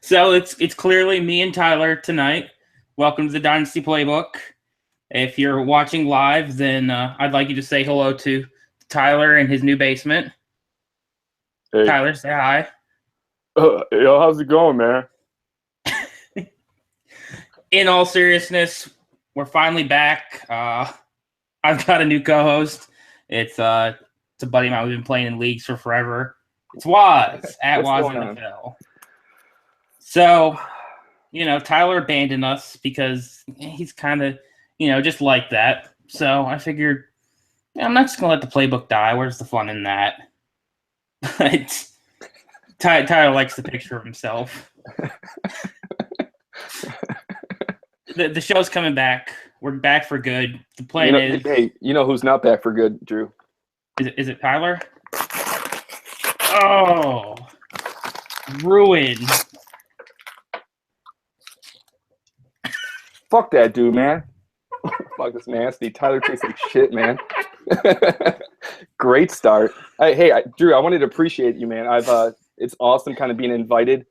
So it's clearly me and Tyler tonight. Welcome to the Dynasty Playbook. If you're watching live, then I'd like you to say hello to Tyler in his new basement. Hey, Tyler, say hi. yo, how's it going, man? In all seriousness, we're finally back. I've got a new co-host. It's a buddy of mine. We've been playing in leagues for forever. It's Waz at What's Waz going on? NFL. So, Tyler abandoned us because he's kind of, just like that. So I figured, I'm not just going to let the playbook die. Where's the fun in that? But Tyler likes the picture of himself. The show's coming back. We're back for good. The plan is... Hey, you know who's not back for good, Drew? Is it Tyler? Oh, ruined. Fuck that dude, man. Fuck, this nasty. Tyler tastes like shit, man. Great start. Drew, I wanted to appreciate you, man. It's awesome kind of being invited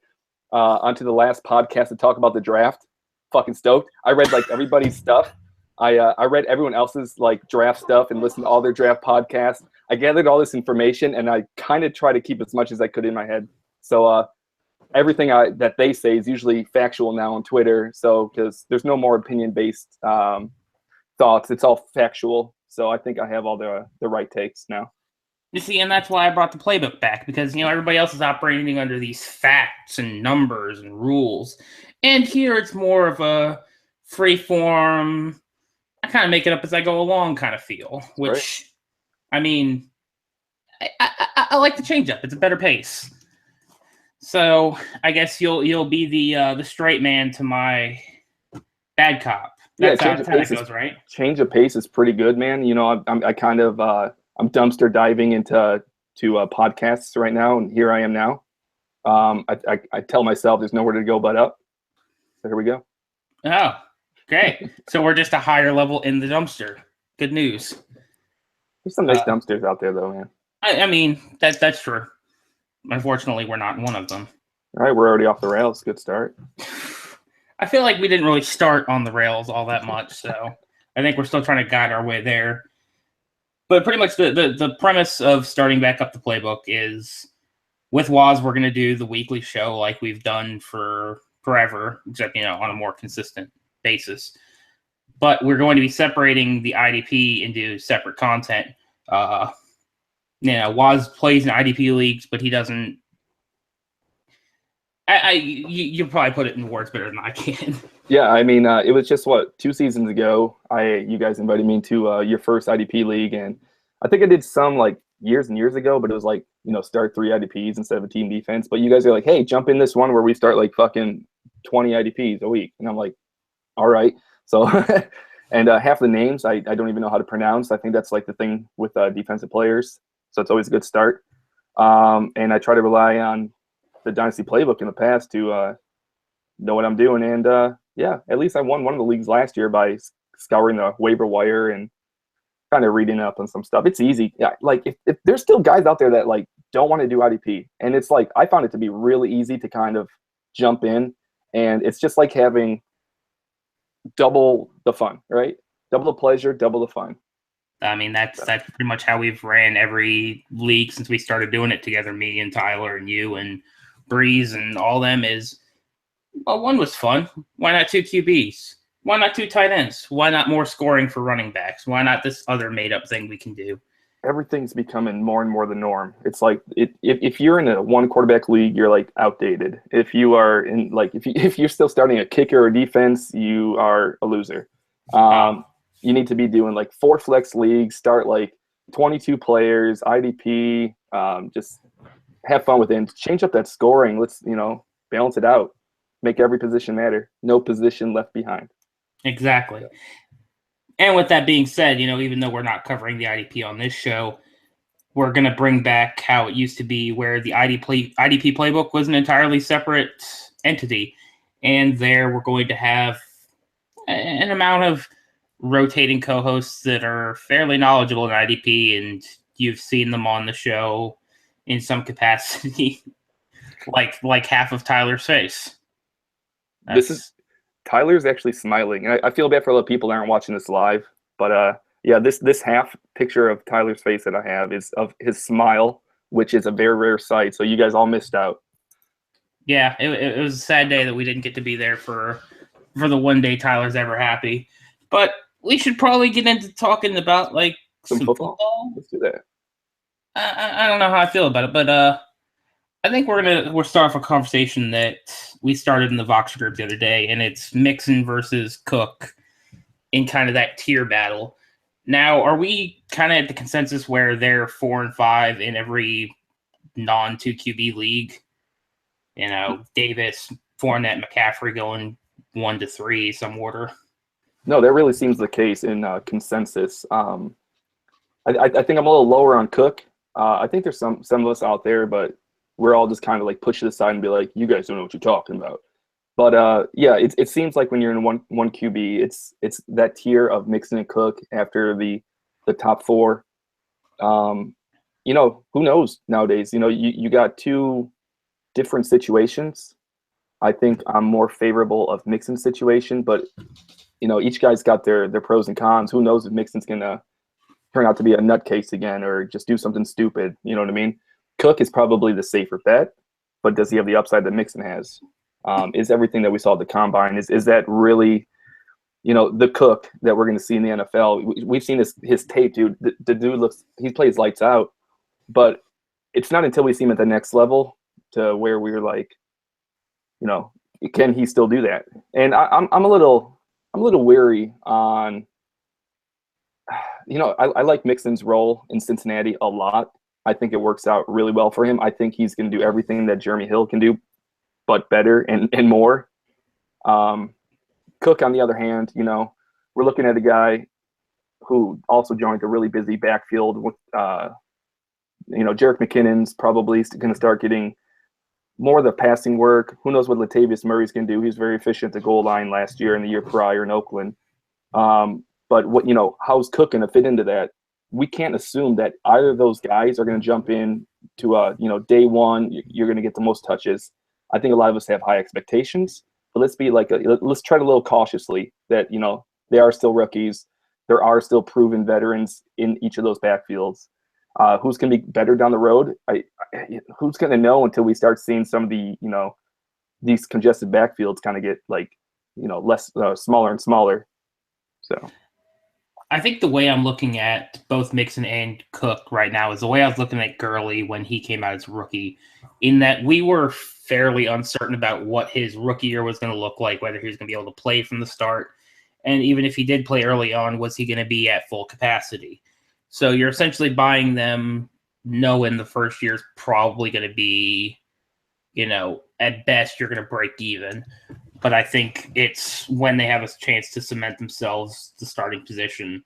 onto the last podcast to talk about the draft. Fucking stoked. I read like everybody's stuff. I read everyone else's like draft stuff and listened to all their draft podcasts. I gathered all this information and I kind of try to keep as much as I could in my head. So everything that they say is usually factual now on Twitter. So because there's no more opinion-based thoughts, it's all factual. So I think I have all the right takes now. You see, and that's why I brought the playbook back, because, everybody else is operating under these facts and numbers and rules. And here it's more of a free form, I kind of make it up as I go along kind of feel, which, right. I mean, I like the change up. It's a better pace. So I guess you'll be the straight man to my bad cop. That's how it goes, right? Change of pace is pretty good, man. I'm dumpster diving into podcasts right now, and here I am now. I tell myself there's nowhere to go but up. So here we go. Oh, great. So we're just a higher level in the dumpster. Good news. There's some nice dumpsters out there, though, man. I mean, that's true. Unfortunately, we're not one of them. All right, we're already off the rails. Good start. I feel like we didn't really start on the rails all that much, so I think we're still trying to guide our way there. But pretty much the premise of starting back up the playbook is, with Waz, we're going to do the weekly show like we've done for forever, except, on a more consistent basis. But we're going to be separating the IDP into separate content. Waz plays in IDP leagues, but he doesn't. You probably put it in words better than I can. Yeah, I mean, it was just 2 seasons ago. You guys invited me to your first IDP league, and I think I did some like years and years ago, but it was like start 3 IDPs instead of a team defense. But you guys are like, hey, jump in this one where we start like fucking 20 IDPs a week, and I'm like, all right. So, and half the names I don't even know how to pronounce. I think that's like the thing with defensive players. So it's always a good start. And I try to rely on the Dynasty Playbook in the past to know what I'm doing. And at least I won one of the leagues last year by scouring the waiver wire and kind of reading up on some stuff. It's easy. Yeah, like if there's still guys out there that like don't want to do IDP, and it's like I found it to be really easy to kind of jump in, and it's just like having double the fun, right? Double the pleasure, double the fun. I mean, that's pretty much how we've ran every league since we started doing it together. Me and Tyler and you and Breeze and all them is, well, one was fun. Why not 2 QBs? Why not 2 tight ends? Why not more scoring for running backs? Why not this other made-up thing we can do? Everything's becoming more and more the norm. It's like if you're in a 1 quarterback league, you're like outdated. If you are in like if you're still starting a kicker or defense, you are a loser. You need to be doing like 4 flex leagues, start like 22 players, IDP, just have fun with it. Change up that scoring. Let's, balance it out. Make every position matter. No position left behind. Exactly. And with that being said, even though we're not covering the IDP on this show, we're going to bring back how it used to be, where the IDP playbook was an entirely separate entity. And there we're going to have an amount of rotating co-hosts that are fairly knowledgeable in IDP, and you've seen them on the show in some capacity. like half of Tyler's face. This is Tyler's actually smiling, and I feel bad for a lot of people that aren't watching this live, but yeah, this half picture of Tyler's face that I have is of his smile, which is a very rare sight. So you guys all missed out. Yeah, it was a sad day that we didn't get to be there for the one day Tyler's ever happy. But we should probably get into talking about like Some some football? football. Let's do that. I don't know how I feel about it, but I think we'll start off a conversation that we started in the Vox group the other day, and it's Mixon versus Cook in kind of that tier battle. Now, are we kind of at the consensus where they're 4 and 5 in every non-2 QB league? You know, Davis, Fournette, McCaffrey going 1 to 3, some order. No, that really seems the case in consensus. I think I'm a little lower on Cook. I think there's some of us out there, but we're all just kind of like push it aside and be like, you guys don't know what you're talking about. But yeah, it seems like when you're in one QB, it's that tier of Mixon and Cook after the top four. You know, who knows nowadays? You know, you got two different situations. I think I'm more favorable of Mixon's situation, but you know, each guy's got their pros and cons. Who knows if Mixon's gonna turn out to be a nutcase again or just do something stupid? You know what I mean? Cook is probably the safer bet, but does he have the upside that Mixon has? Is everything that we saw at the combine is that really, you know, the Cook that we're going to see in the NFL? We've seen his tape, dude. The dude he plays lights out, but it's not until we see him at the next level to where we're like, you know, can he still do that? And I'm a little weary on. You know, I like Mixon's role in Cincinnati a lot. I think it works out really well for him. I think he's going to do everything that Jeremy Hill can do, but better and more. Cook, on the other hand, you know, we're looking at a guy who also joined a really busy backfield with, you know, Jerick McKinnon's probably going to start getting more of the passing work. Who knows what Latavius Murray's going to do? He was very efficient at the goal line last year and the year prior in Oakland. But what, you know, how's Cook going to fit into that? We can't assume that either of those guys are going to jump in to, you know, day one, you're going to get the most touches. I think a lot of us have high expectations, but let's tread a little cautiously that, you know, they are still rookies. There are still proven veterans in each of those backfields. Who's going to be better down the road? Who's going to know until we start seeing some of the, you know, these congested backfields kind of get like, you know, less smaller and smaller. So I think the way I'm looking at both Mixon and Cook right now is the way I was looking at Gurley when he came out as a rookie, in that we were fairly uncertain about what his rookie year was going to look like, whether he was going to be able to play from the start. And even if he did play early on, was he going to be at full capacity? So you're essentially buying them knowing the first year is probably going to be, you know, at best you're going to break even. But I think it's when they have a chance to cement themselves the starting position.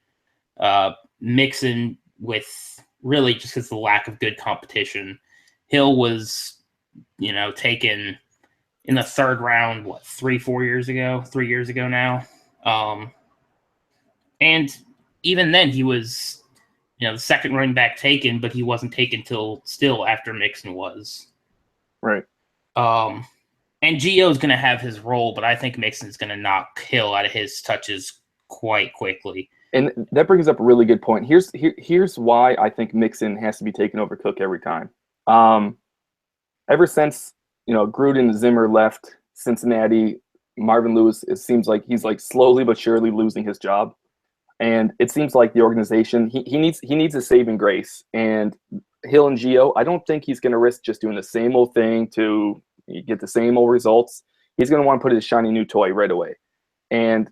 Mixon, with really just because the lack of good competition. Hill was, you know, taken in the third round, 3 years ago now. And even then he was, you know, the second running back taken, but he wasn't taken till still after Mixon was. Right. And Gio's going to have his role, but I think Mixon's going to knock Hill out of his touches quite quickly. And that brings up a really good point. Here's why I think Mixon has to be taken over Cook every time. Ever since, you know, Gruden, Zimmer left Cincinnati, Marvin Lewis, it seems like he's like slowly but surely losing his job. And it seems like the organization, he needs a saving grace. And Hill and Gio, I don't think he's going to risk just doing the same old thing to get the same old results. He's going to want to put his shiny new toy right away. And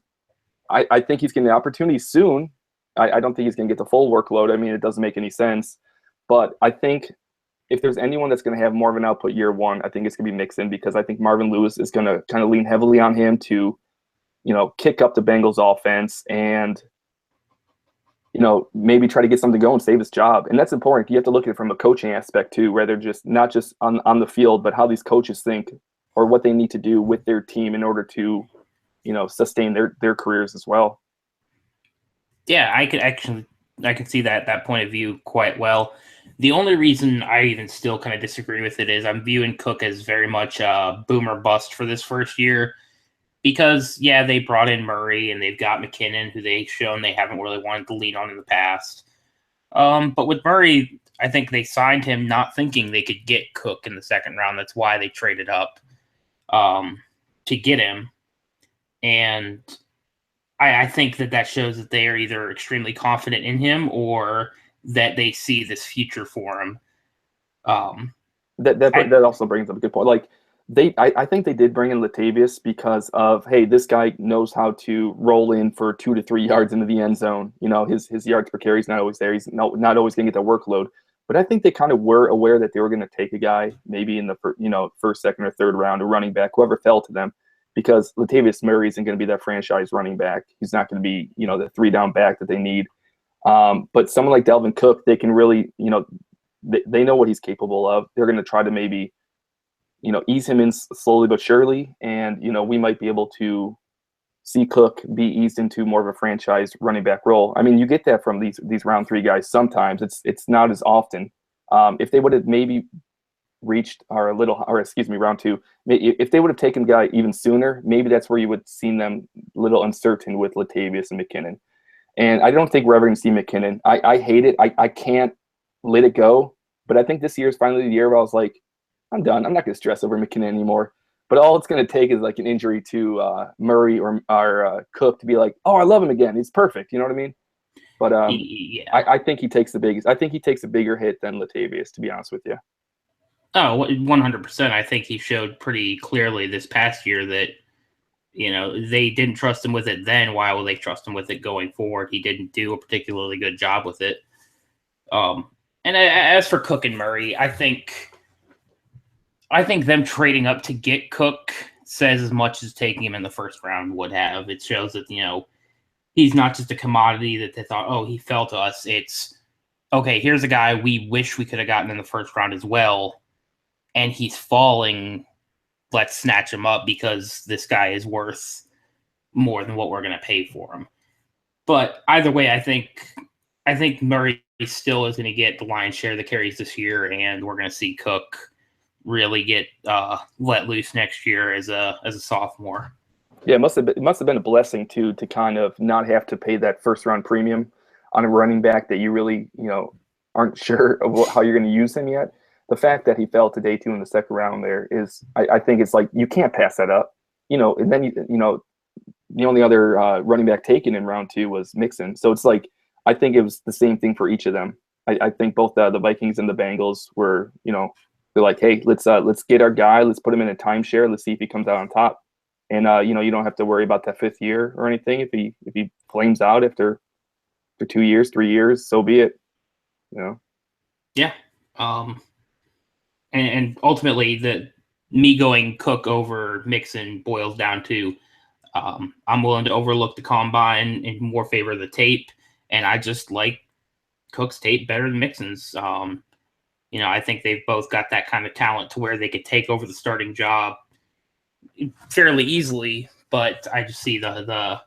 I think he's getting the opportunity soon. I don't think he's going to get the full workload. I mean, it doesn't make any sense. But I think if there's anyone that's going to have more of an output year one, I think it's going to be Mixon, because I think Marvin Lewis is going to kind of lean heavily on him to, you know, kick up the Bengals offense and, you know, maybe try to get something going, save his job. And that's important. You have to look at it from a coaching aspect too, rather just not just on the field, but how these coaches think or what they need to do with their team in order to, you know, sustain their careers as well. Yeah, I could actually can see that point of view quite well. The only reason I even still kind of disagree with it is I'm viewing Cook as very much a boomer bust for this first year because, yeah, they brought in Murray and they've got McKinnon, who they've shown they haven't really wanted to lean on in the past. But with Murray, I think they signed him not thinking they could get Cook in the second round. That's why they traded up to get him. And I think that shows that they are either extremely confident in him or that they see this future for him. That also brings up a good point. Like I think they did bring in Latavius because of, hey, this guy knows how to roll in for 2 to 3 yards into the end zone. You know, his yards per carry is not always there. He's not always going to get the workload. But I think they kind of were aware that they were going to take a guy maybe in the first, second, or third round, a running back, whoever fell to them, because Latavius Murray isn't going to be that franchise running back. He's not going to be the 3-down back that they need. But someone like Dalvin Cook, they can really they know what he's capable of. They're going to try to maybe ease him in slowly but surely, and we might be able to see Cook be eased into more of a franchise running back role. I mean, you get that from these round 3 guys. Sometimes it's not as often. If they would have maybe reached round 2, if they would have taken the guy even sooner, maybe that's where you would seen them a little uncertain with Latavius and McKinnon. And I don't think we're ever going to see McKinnon. I hate it. I can't let it go. But I think this year is finally the year where I was like, I'm done. I'm not going to stress over McKinnon anymore. But all it's going to take is like an injury to Murray or Cook to be like, oh, I love him again. He's perfect. You know what I mean? But yeah. I think he takes the biggest. I think he takes a bigger hit than Latavius, to be honest with you. Oh, 100%. I think he showed pretty clearly this past year that they didn't trust him with it then. Why will they trust him with it going forward? He didn't do a particularly good job with it. And as for Cook and Murray, I think them trading up to get Cook says as much as taking him in the first round would have. It shows that, he's not just a commodity that they thought, oh, he fell to us. It's, okay, here's a guy we wish we could have gotten in the first round as well, and he's falling. Let's snatch him up because this guy is worth more than what we're going to pay for him. But either way, I think Murray still is going to get the lion's share of the carries this year, and we're going to see Cook really get let loose next year as a sophomore. Yeah, it must have been a blessing too to kind of not have to pay that first round premium on a running back that you really aren't sure of how you're going to use him yet. The fact that he fell to day 2 in the second round there is, I think it's like you can't pass that up. And then the only other running back taken in round 2 was Mixon. So it's like I think it was the same thing for each of them. I think both the Vikings and the Bengals were they're like, hey, let's get our guy, let's put him in a timeshare, let's see if he comes out on top. And you don't have to worry about that 5th year or anything. If he flames out after 2 years, 3 years, so be it. Yeah. And ultimately, me going Cook over Mixon boils down to I'm willing to overlook the combine in more favor of the tape, and I just like Cook's tape better than Mixon's. I think they've both got that kind of talent to where they could take over the starting job fairly easily, but I just see the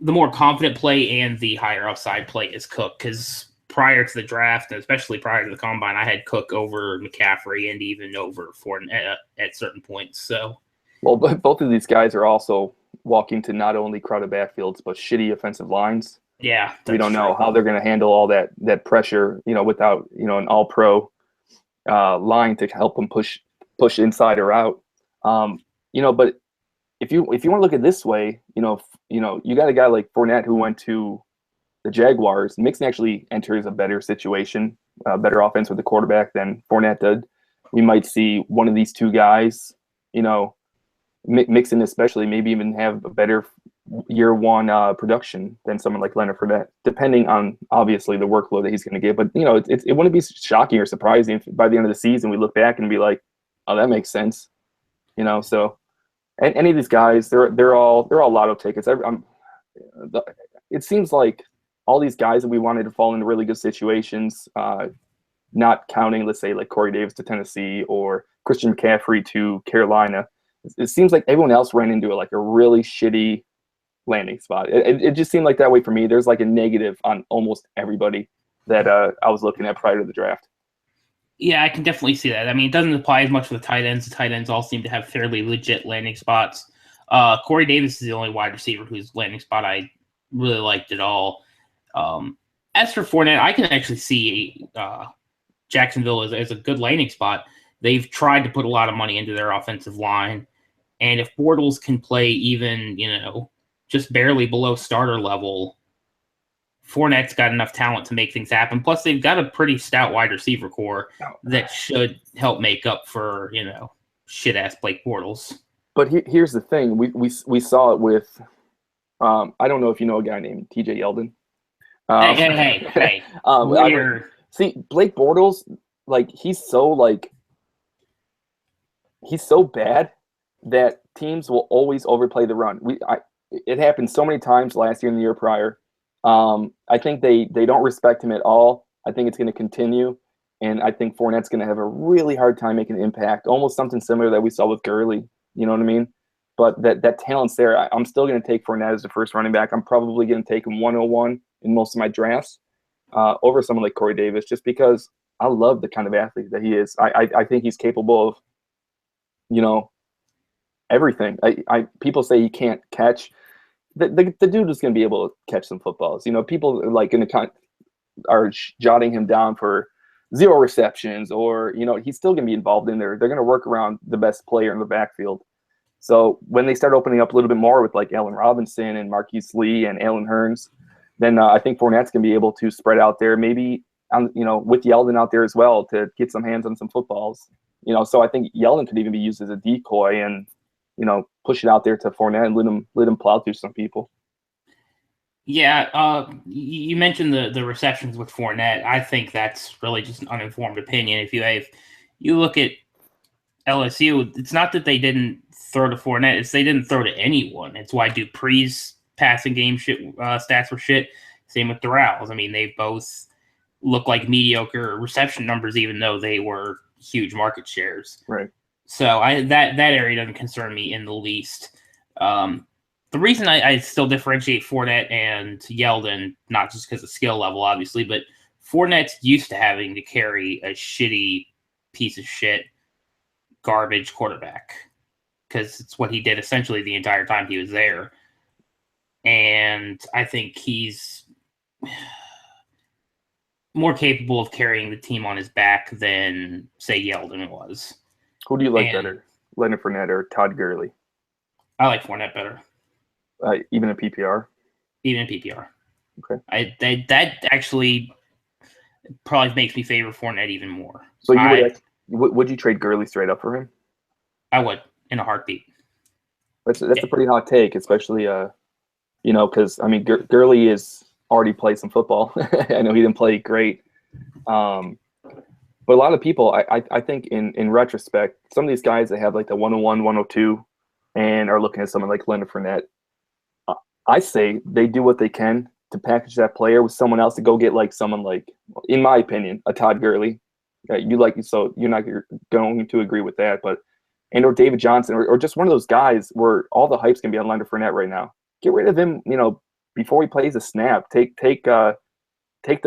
more confident play and the higher upside play is Cook, because prior to the draft, and especially prior to the combine, I had Cook over McCaffrey and even over Fournette at certain points. So, well, both of these guys are also walking to not only crowded backfields but shitty offensive lines. Yeah, we don't know how they're going to handle all that pressure, without an all-pro line to help them push inside or out. But if you want to look at it this way, you got a guy like Fournette who went to the Jaguars. Mixon actually enters a better situation, better offense with the quarterback than Fournette did. We might see one of these two guys, Mixon especially, maybe even have a better year 1 production than someone like Leonard Fournette, depending on obviously the workload that he's going to get. But it wouldn't be shocking or surprising if by the end of the season we look back and be like, oh, that makes sense. So and any of these guys, they're all lotto tickets. It seems like all these guys that we wanted to fall into really good situations, not counting, let's say, like Corey Davis to Tennessee or Christian McCaffrey to Carolina. It seems like everyone else ran into like a really shitty landing spot. It just seemed like that way for me. There's like a negative on almost everybody that I was looking at prior to the draft. Yeah, I can definitely see that. I mean, it doesn't apply as much for the tight ends. The tight ends all seem to have fairly legit landing spots. Corey Davis is the only wide receiver whose landing spot I really liked at all. As for Fournette, I can actually see Jacksonville as a good landing spot. They've tried to put a lot of money into their offensive line. And if Bortles can play even, just barely below starter level, Fournette's got enough talent to make things happen. Plus, they've got a pretty stout wide receiver core that should help make up for, shit-ass Blake Bortles. But here's the thing. We saw it with I don't know if you know a guy named TJ Yeldon. Hey. See, Blake Bortles, like, he's so bad that teams will always overplay the run. It happened so many times last year and the year prior. I think they don't respect him at all. I think it's going to continue, and I think Fournette's going to have a really hard time making an impact, almost something similar that we saw with Gurley. You know what I mean? But that talent's there. I'm still going to take Fournette as the first running back. I'm probably going to take him 101 in most of my drafts over someone like Corey Davis, just because I love the kind of athlete that he is. I think he's capable of, everything. People say he can't catch. The dude is going to be able to catch some footballs. People are jotting him down for 0 receptions, or he's still going to be involved in there. They're going to work around the best player in the backfield. So when they start opening up a little bit more with like Allen Robinson and Marquise Lee and Allen Hurns, then I think Fournette's going to be able to spread out there, maybe with Yeldon out there as well, to get some hands on some footballs. So I think Yeldon could even be used as a decoy and push it out there to Fournette and let him plow through some people. Yeah, you mentioned the receptions with Fournette. I think that's really just an uninformed opinion. If you look at LSU, it's not that they didn't throw to Fournette; it's they didn't throw to anyone. It's why Dupree's passing game stats were shit. Same with Durrell's. I mean, they both look like mediocre reception numbers, even though they were huge market shares. Right. So that area doesn't concern me in the least. The reason I still differentiate Fournette and Yeldon, not just because of skill level, obviously, but Fournette's used to having to carry a shitty piece of shit garbage quarterback, because it's what he did essentially the entire time he was there. And I think he's more capable of carrying the team on his back than, say, Yeldon was. Who do you like better, Leonard Fournette or Todd Gurley? I like Fournette better. Even in PPR? Even in PPR. Okay. That actually probably makes me favor Fournette even more. So would you trade Gurley straight up for him? I would, in a heartbeat. That's a pretty hot take, especially because Gurley is already played some football. I know he didn't play great, but a lot of people, I think in retrospect, some of these guys that have like the 101, 102, and are looking at someone like Leonard Fournette, I say they do what they can to package that player with someone else to go get like someone like, in my opinion, a Todd Gurley. So you're not going to agree with that, but or David Johnson or just one of those guys where all the hype's gonna be on Leonard Fournette right now. Get rid of him, before he plays a snap. Take the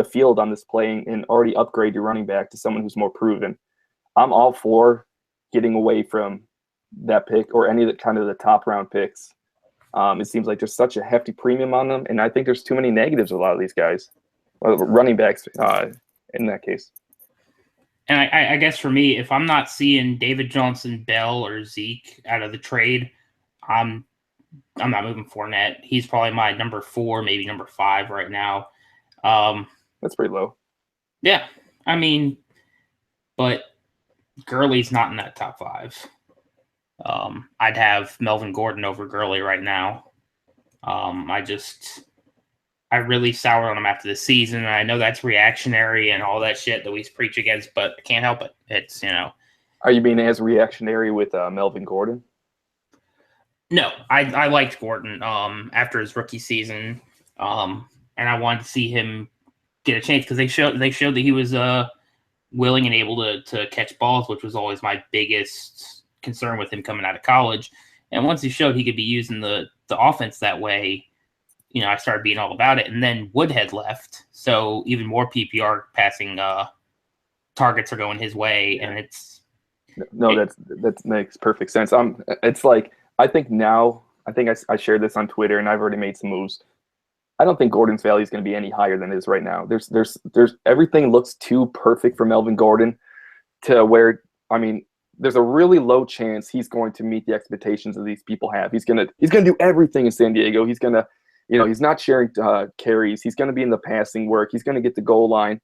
field on this play and already upgrade your running back to someone who's more proven. I'm all for getting away from that pick or any of the kind of the top round picks. It seems like there's such a hefty premium on them, and I think there's too many negatives with a lot of these guys, running backs in that case. And I guess for me, if I'm not seeing David Johnson, Bell, or Zeke out of the trade, I'm not moving Fournette. He's probably my number 4, maybe number 5 right now. That's pretty low. Yeah, but Gurley's not in that top 5. I'd have Melvin Gordon over Gurley right now. I really soured on him after the season, and I know that's reactionary and all that shit that we preach against, but I can't help it. It's, Are you being as reactionary with Melvin Gordon? No, I liked Gordon after his rookie season, and I wanted to see him get a chance because they showed that he was willing and able to catch balls, which was always my biggest concern with him coming out of college. And once he showed he could be using the offense that way, I started being all about it. And then Woodhead left, so even more PPR passing targets are going his way, and it's that makes perfect sense. It's like I think I shared this on Twitter, and I've already made some moves. I don't think Gordon's value is going to be any higher than it is right now. There's everything looks too perfect for Melvin Gordon to where, I mean, there's a really low chance he's going to meet the expectations that these people have. He's gonna do everything in San Diego. He's gonna, he's not sharing carries. He's gonna be in the passing work. He's gonna get the goal line.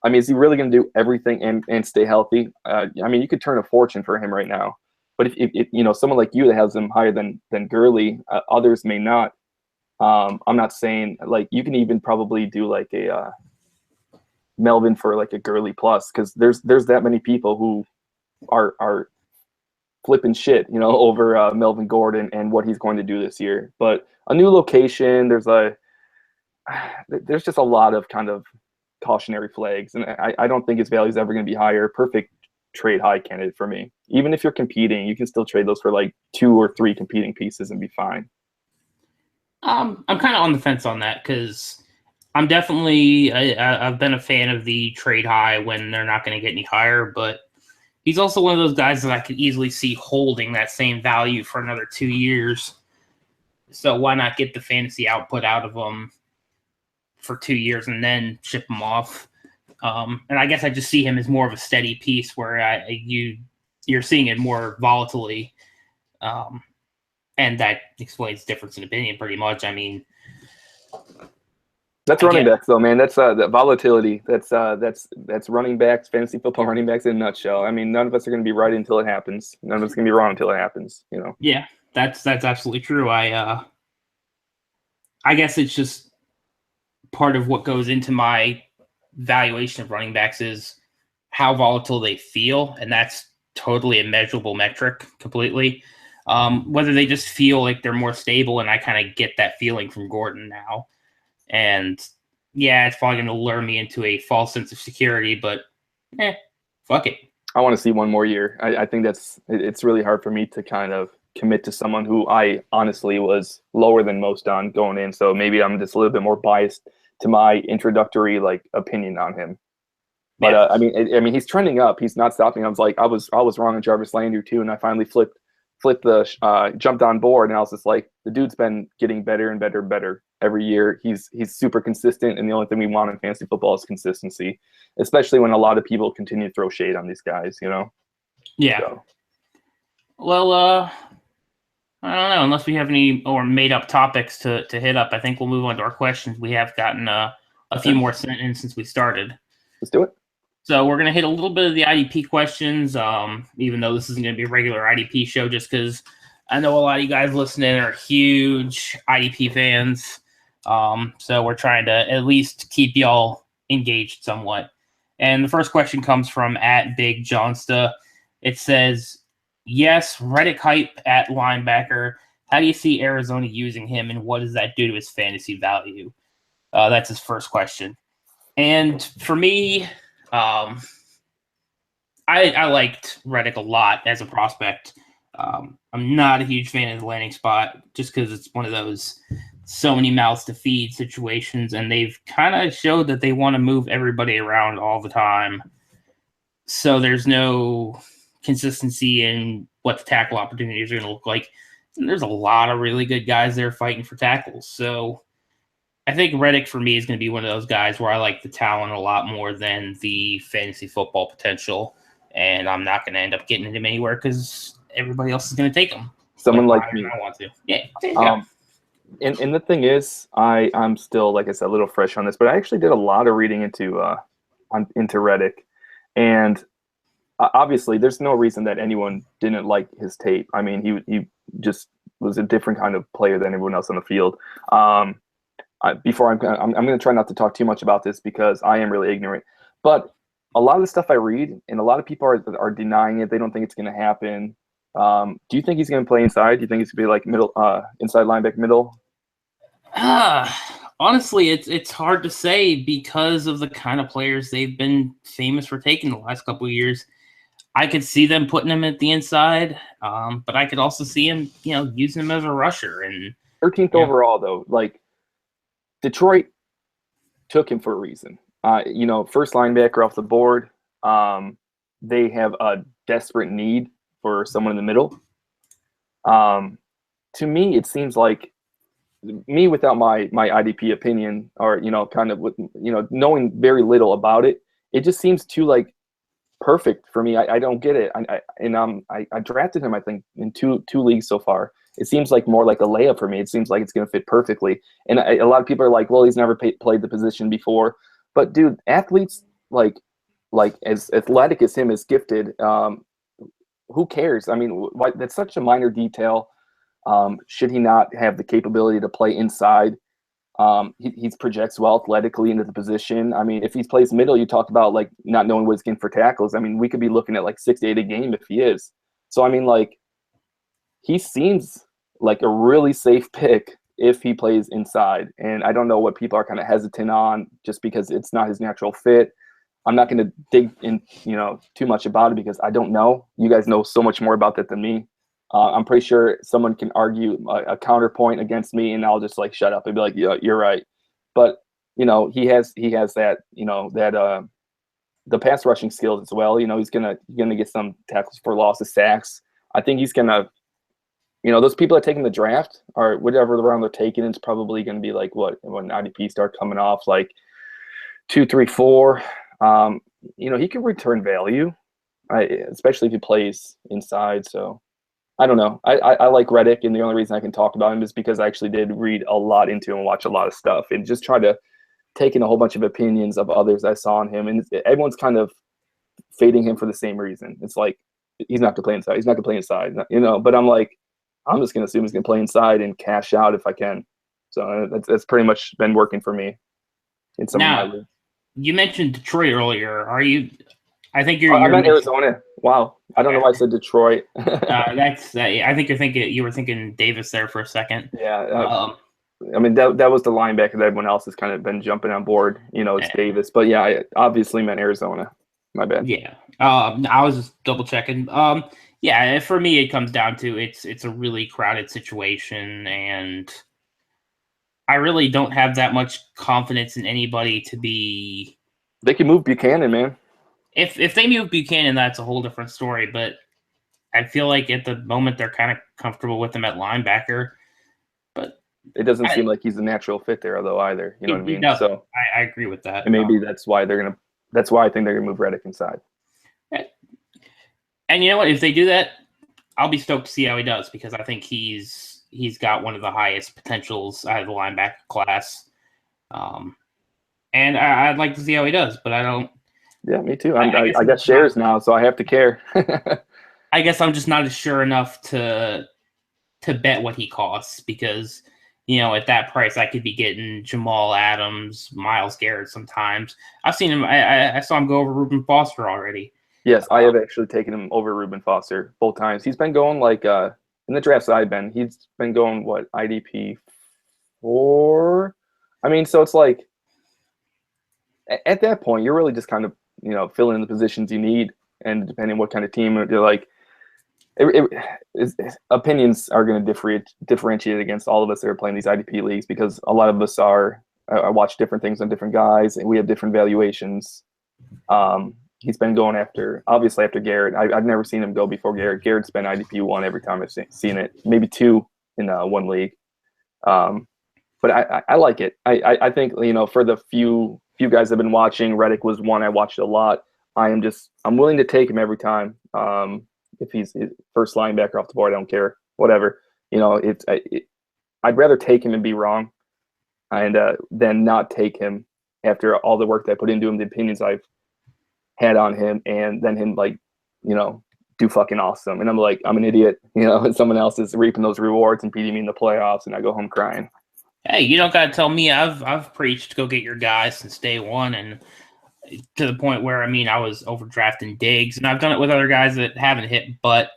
I mean, is he really gonna do everything and stay healthy? I mean, you could turn a fortune for him right now. But if someone like you that has him higher than Gurley, others may not. I'm not saying like you can even probably do like a Melvin for like a Gurley plus, because there's that many people who are flipping shit, over Melvin Gordon and what he's going to do this year. But a new location, there's just a lot of kind of cautionary flags, and I don't think his value is ever going to be higher. Perfect trade high candidate for me. Even if you're competing, you can still trade those for like 2 or 3 competing pieces and be fine. I'm kind of on the fence on that, because I'm definitely I've been a fan of the trade high when they're not going to get any higher, but he's also one of those guys that I could easily see holding that same value for another 2 years. So why not get the fantasy output out of him for 2 years and then ship him off? And I guess I just see him as more of a steady piece where you're seeing it more volatilely. And that explains difference in opinion pretty much. I mean, that's running backs though, man. That's that volatility. That's running backs, fantasy football running backs in a nutshell. I mean, none of us are going to be right until it happens. None of us are going to be wrong until it happens. Yeah, that's absolutely true. I guess it's just part of what goes into my valuation of running backs is how volatile they feel, and that's totally a measurable metric completely. Whether they just feel like they're more stable, and I kind of get that feeling from Gordon now. And yeah, it's probably going to lure me into a false sense of security, but fuck it. I want to see one more year. I think it's really hard for me to kind of commit to someone who I honestly was lower than most on going in. So maybe I'm just a little bit more biased to my introductory opinion on him. But yeah. I mean, he's trending up. He's not stopping. I was wrong on Jarvis Landry too, and I finally jumped on board, and I was just like, the dude's been getting better and better and better every year. He's super consistent, and the only thing we want in fantasy football is consistency, especially when a lot of people continue to throw shade on these guys, Yeah. So. Well, I don't know. Unless we have any more made-up topics to hit up, I think we'll move on to our questions. We have gotten a few more sent in since we started. Let's do it. So we're going to hit a little bit of the IDP questions, even though this isn't going to be a regular IDP show, just because I know a lot of you guys listening are huge IDP fans. So we're trying to at least keep y'all engaged somewhat. And the first question comes from @BigJohnsta. It says, yes, Reddick hype at linebacker. How do you see Arizona using him, and what does that do to his fantasy value? That's his first question. And for me, I liked Reddick a lot as a prospect. I'm not a huge fan of the landing spot just because it's one of those so many mouths to feed situations, and they've kind of showed that they want to move everybody around all the time. So there's no consistency in what the tackle opportunities are going to look like. And there's a lot of really good guys there fighting for tackles. So I think Reddick for me is going to be one of those guys where I like the talent a lot more than the fantasy football potential, and I'm not going to end up getting him anywhere because everybody else is going to take him. Someone like me. I want to. Yeah. And the thing is, I'm still, like I said, a little fresh on this, but I actually did a lot of reading into Reddick, and obviously there's no reason that anyone didn't like his tape. I mean, he just was a different kind of player than everyone else on the field. I'm going to try not to talk too much about this because I am really ignorant. But a lot of the stuff I read, and a lot of people are denying it. They don't think it's going to happen. Do you think he's going to play inside? Do you think he's going to be like middle, inside linebacker middle? Honestly, it's hard to say because of the kind of players they've been famous for taking the last couple of years. I could see them putting him at the inside, but I could also see him, using him as a rusher. And 13th overall, though, like. Detroit took him for a reason. First linebacker off the board. They have a desperate need for someone in the middle. To me, it seems like me without my IDP opinion, or kind of with knowing very little about it, it just seems too like perfect for me. I don't get it. I drafted him, I think, in two leagues so far. It seems like more like a layup for me. It seems like it's going to fit perfectly. And a lot of people are like, well, he's never played the position before. But dude, athletes like as athletic as him, as gifted, who cares? I mean, that's such a minor detail. Should he not have the capability to play inside? He projects well athletically into the position. I mean, if he plays middle, you talked about like not knowing what he's getting for tackles. I mean, we could be looking at like 6 to 8 a game if he is. So I mean, like, he seems like a really safe pick if he plays inside. And I don't know what people are kind of hesitant on just because it's not his natural fit. I'm not going to dig in, too much about it because I don't know. You guys know so much more about that than me. I'm pretty sure someone can argue a counterpoint against me, and I'll just like shut up and be like, "Yeah, you're right." But he has that the pass rushing skills as well. He's gonna get some tackles for loss of sacks. I think he's gonna, those people that take in the draft or whatever round they're taking, it's probably gonna be like when IDP start coming off like 2, 3, 4. He can return value, especially if he plays inside. So. I don't know. I like Reddick, and the only reason I can talk about him is because I actually did read a lot into him and watch a lot of stuff and just try to take in a whole bunch of opinions of others I saw on him. And everyone's kind of fading him for the same reason. It's like, he's not going to play inside. He's not going to play inside, but I'm like, I'm just going to assume he's going to play inside and cash out if I can. So that's pretty much been working for me in some of my leagues. You mentioned Detroit earlier. I think I meant Arizona. Wow, I don't know why I said Detroit. I think you were thinking Davis there for a second. Yeah. I mean that was the linebacker that everyone else has kind of been jumping on board. It's Davis, but yeah, I obviously meant Arizona. My bad. Yeah. I was just double checking. Yeah, for me it comes down to it's a really crowded situation, and I really don't have that much confidence in anybody to be. They can move Buchanan, man. If they move Buchanan, that's a whole different story. But I feel like at the moment they're kind of comfortable with him at linebacker. But it doesn't seem like he's a natural fit there, though, either. You know what I mean? So I agree with that. And maybe that's why that's why I think they're gonna move Reddick inside. And you know what? If they do that, I'll be stoked to see how he does, because I think he's got one of the highest potentials out of the linebacker class. And I'd like to see how he does, but I don't. Yeah, me too. I got shares now, so I have to care. I guess I'm just not sure enough to bet what he costs, because at that price I could be getting Jamal Adams, Myles Garrett sometimes. I've seen him. I saw him go over Reuben Foster already. Yes, I have actually taken him over Reuben Foster both times. He's been going like in the drafts I've been. He's been going IDP 4. I mean, so it's like at that point you're really just kind of filling in the positions you need, and depending on what kind of team you're like, opinions are going to differentiate against all of us that are playing these IDP leagues, because a lot of us I watch different things on different guys, and we have different valuations. He's been going after Garrett. I've never seen him go before Garrett. Garrett's been IDP 1 every time I've seen it, maybe 2 in one league. But I like it. I think for the few guys I've been watching, Reddick was one I watched a lot. I'm willing to take him every time. If he's first linebacker off the board, I don't care. Whatever. I'd rather take him and be wrong, and than not take him after all the work that I put into him, the opinions I've had on him, and then him do fucking awesome. And I'm like, I'm an idiot, and someone else is reaping those rewards and beating me in the playoffs, and I go home crying. Hey, you don't gotta tell me. I've preached go get your guys since day one, and to the point where I was overdrafting Diggs, and I've done it with other guys that haven't hit, but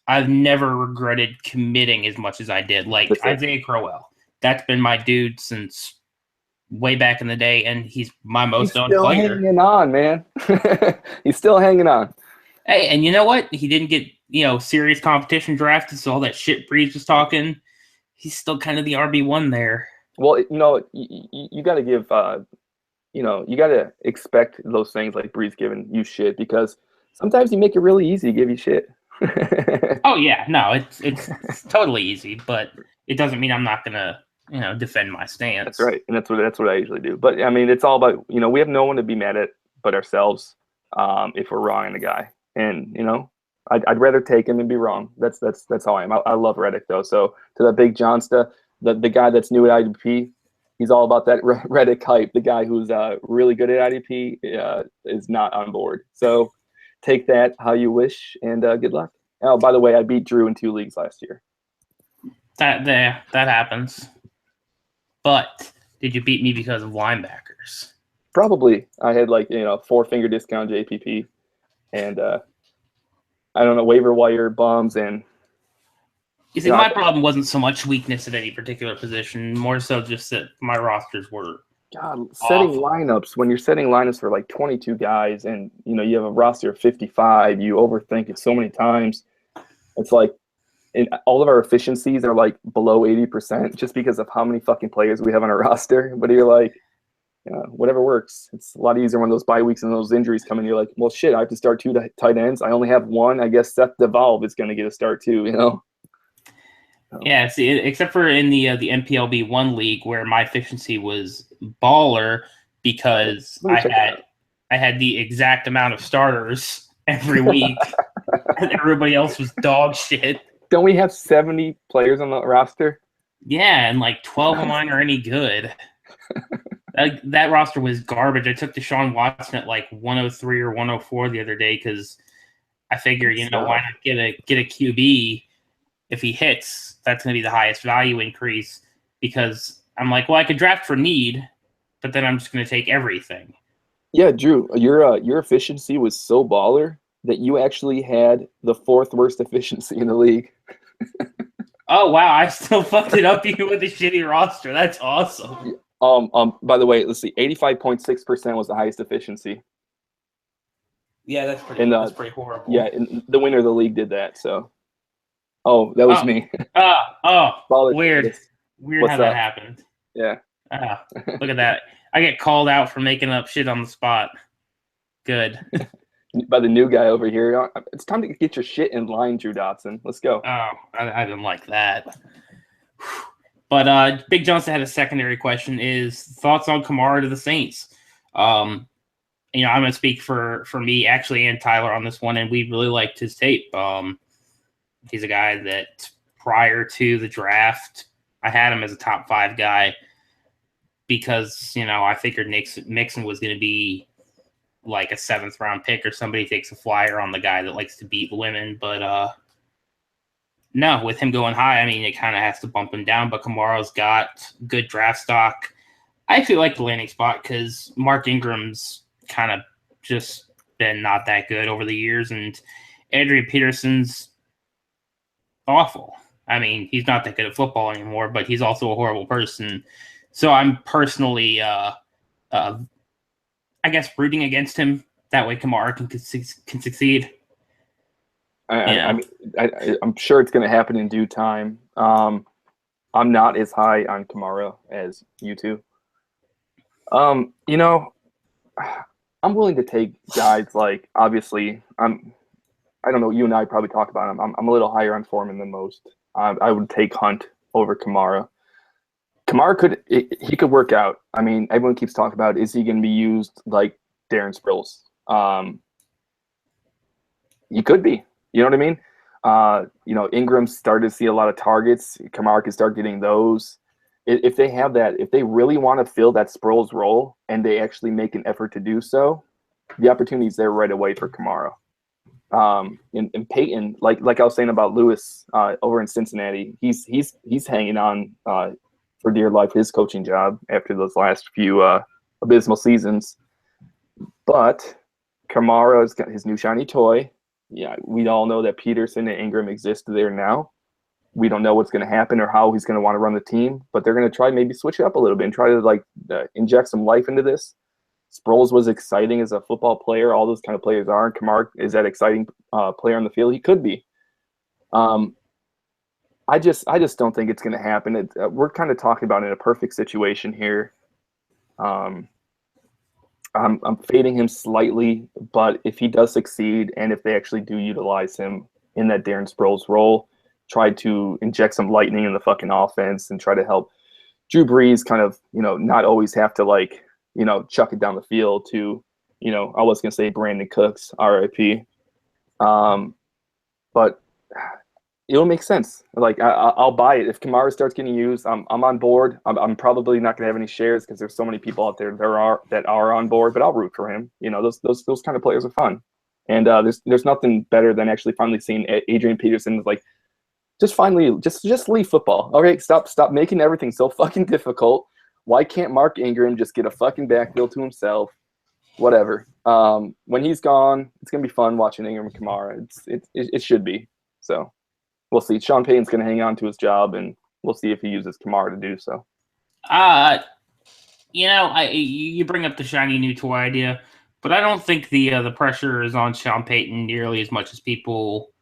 I've never regretted committing as much as I did. Like Isaiah Crowell, that's been my dude since way back in the day, and he's my most owned player. He's still hanging on, man. He's still hanging on. Hey, and you know what? He didn't get serious competition drafted, so all that shit Breeze was talking. He's still kind of the RB1 there. Well, you got to give, you got to expect those things like Breeze giving you shit because sometimes you make it really easy to give you shit. Oh yeah, no, it's totally easy, but it doesn't mean I'm not gonna defend my That's stance. right, and that's what I usually do. But I mean, it's all about we have no one to be mad at but ourselves if we're wrong on the guy, and I'd rather take him and be wrong. That's how I am. I love Reddick though. So to the big Johnsta, the guy that's new at IDP, he's all about that Reddick hype. The guy who's really good at IDP is not on board. So take that how you wish, and good luck. Oh, by the way, I beat Drew in 2 leagues last year. That happens. But did you beat me because of linebackers? Probably. I had 4-finger discount JPP, and I don't know, waiver wire bums, and You see, my problem wasn't so much weakness at any particular position, more so just that my rosters were setting awful. lineups, when you're setting lineups for like 22 guys and you have a roster of 55, you overthink it so many times. It's like all of our efficiencies are like below 80% just because of how many fucking players we have on our roster. But you're like, whatever works. It's a lot easier when those bye weeks and those injuries come in. You're like, well, shit, I have to start 2 tight ends. I only have 1. I guess Seth DeValve is going to get a start too. Yeah, see, except for in the MPLB 1 league where my efficiency was baller because I had the exact amount of starters every week and everybody else was dog shit. Don't we have 70 players on the roster? Yeah, and like 12 of mine are any good. That roster was garbage. I took Deshaun Watson at like 103 or 104 the other day because I figure, why not get a QB? If he hits, that's going to be the highest value increase because I'm like, well, I could draft for need, but then I'm just going to take everything. Yeah, Drew, your efficiency was so baller that you actually had the 4th worst efficiency in the league. Oh wow, I still fucked it up even with a shitty roster. That's awesome. By the way, let's see, 85.6% was the highest efficiency. Yeah, that's pretty horrible. Yeah, and the winner of the league did that. So, that was me. Weird. Weird how that happened. Yeah. Look at that. I get called out for making up shit on the spot. Good. By the new guy over here. It's time to get your shit in line, Drew Dotson. Let's go. Oh, I didn't like that. But Big Johnson had a secondary question: is thoughts on Kamara to the Saints? I'm going to speak for me actually and Tyler on this one, and we really liked his tape. He's a guy that prior to the draft, I had him as a top 5 guy because I figured Mixon was going to be like a 7th round pick or somebody takes a flyer on the guy that likes to beat women, but no, with him going high, I mean, it kind of has to bump him down, but Kamara's got good draft stock. I actually like the landing spot because Mark Ingram's kind of just been not that good over the years, and Adrian Peterson's awful. I mean, he's not that good at football anymore, but he's also a horrible person. So I'm personally, I guess, rooting against him. That way Kamara can succeed. I'm sure it's going to happen in due time. I'm not as high on Kamara as you two. I'm willing to take guys like, obviously, I don't know, you and I probably talked about him. I'm a little higher on Foreman than most. I would take Hunt over Kamara. Kamara could work out. I mean, everyone keeps talking about, is he going to be used like Darren Sproles? He could be. You know what I mean? Ingram started to see a lot of targets. Kamara could start getting those. If they have that, if they really want to fill that Sproles role and they actually make an effort to do so, the opportunity is there right away for Kamara. And Peyton, like I was saying about Lewis over in Cincinnati, he's hanging on for dear life his coaching job after those last few abysmal seasons. But Kamara's got his new shiny toy. Yeah, we all know that Peterson and Ingram exist there now. We don't know what's going to happen or how he's going to want to run the team, but they're going to try maybe switch it up a little bit and try to inject some life into this. Sproles was exciting as a football player. All those kind of players are. And Kamara is that exciting player on the field. He could be. I just don't think it's going to happen. We're kind of talking about in a perfect situation here. Um, I'm fading him slightly, but if he does succeed and if they actually do utilize him in that Darren Sproles role, try to inject some lightning in the fucking offense and try to help Drew Brees kind of, not always have to like, chuck it down the field to, I was going to say Brandon Cooks, RIP. But it'll make sense. Like I'll buy it if Kamara starts getting used. I'm on board. I'm probably not gonna have any shares because there's so many people out there that are on board. But I'll root for him. Those kind of players are fun. And there's nothing better than actually finally seeing Adrian Peterson like just leave football. Okay, stop making everything so fucking difficult. Why can't Mark Ingram just get a fucking backfield to himself? Whatever. When he's gone, it's gonna be fun watching Ingram and Kamara. It should be. So we'll see. Sean Payton's going to hang on to his job, and we'll see if he uses Kamara to do so. You bring up the shiny new toy idea, but I don't think the pressure is on Sean Payton nearly as much as people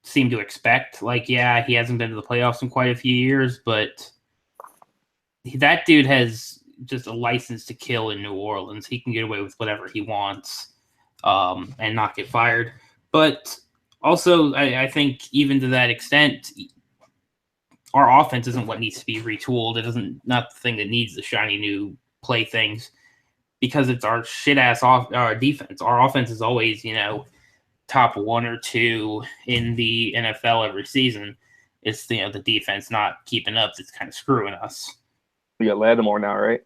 seem to expect. Like, yeah, he hasn't been to the playoffs in quite a few years, but that dude has just a license to kill in New Orleans. He can get away with whatever he wants and not get fired. But also, I think even to that extent, our offense isn't what needs to be retooled. It isn't not the thing that needs the shiny new play things because it's our shit-ass our defense. Our offense is always, top 1 or 2 in the NFL every season. It's, the defense not keeping up that's kind of screwing us. We got Lattimore now, right?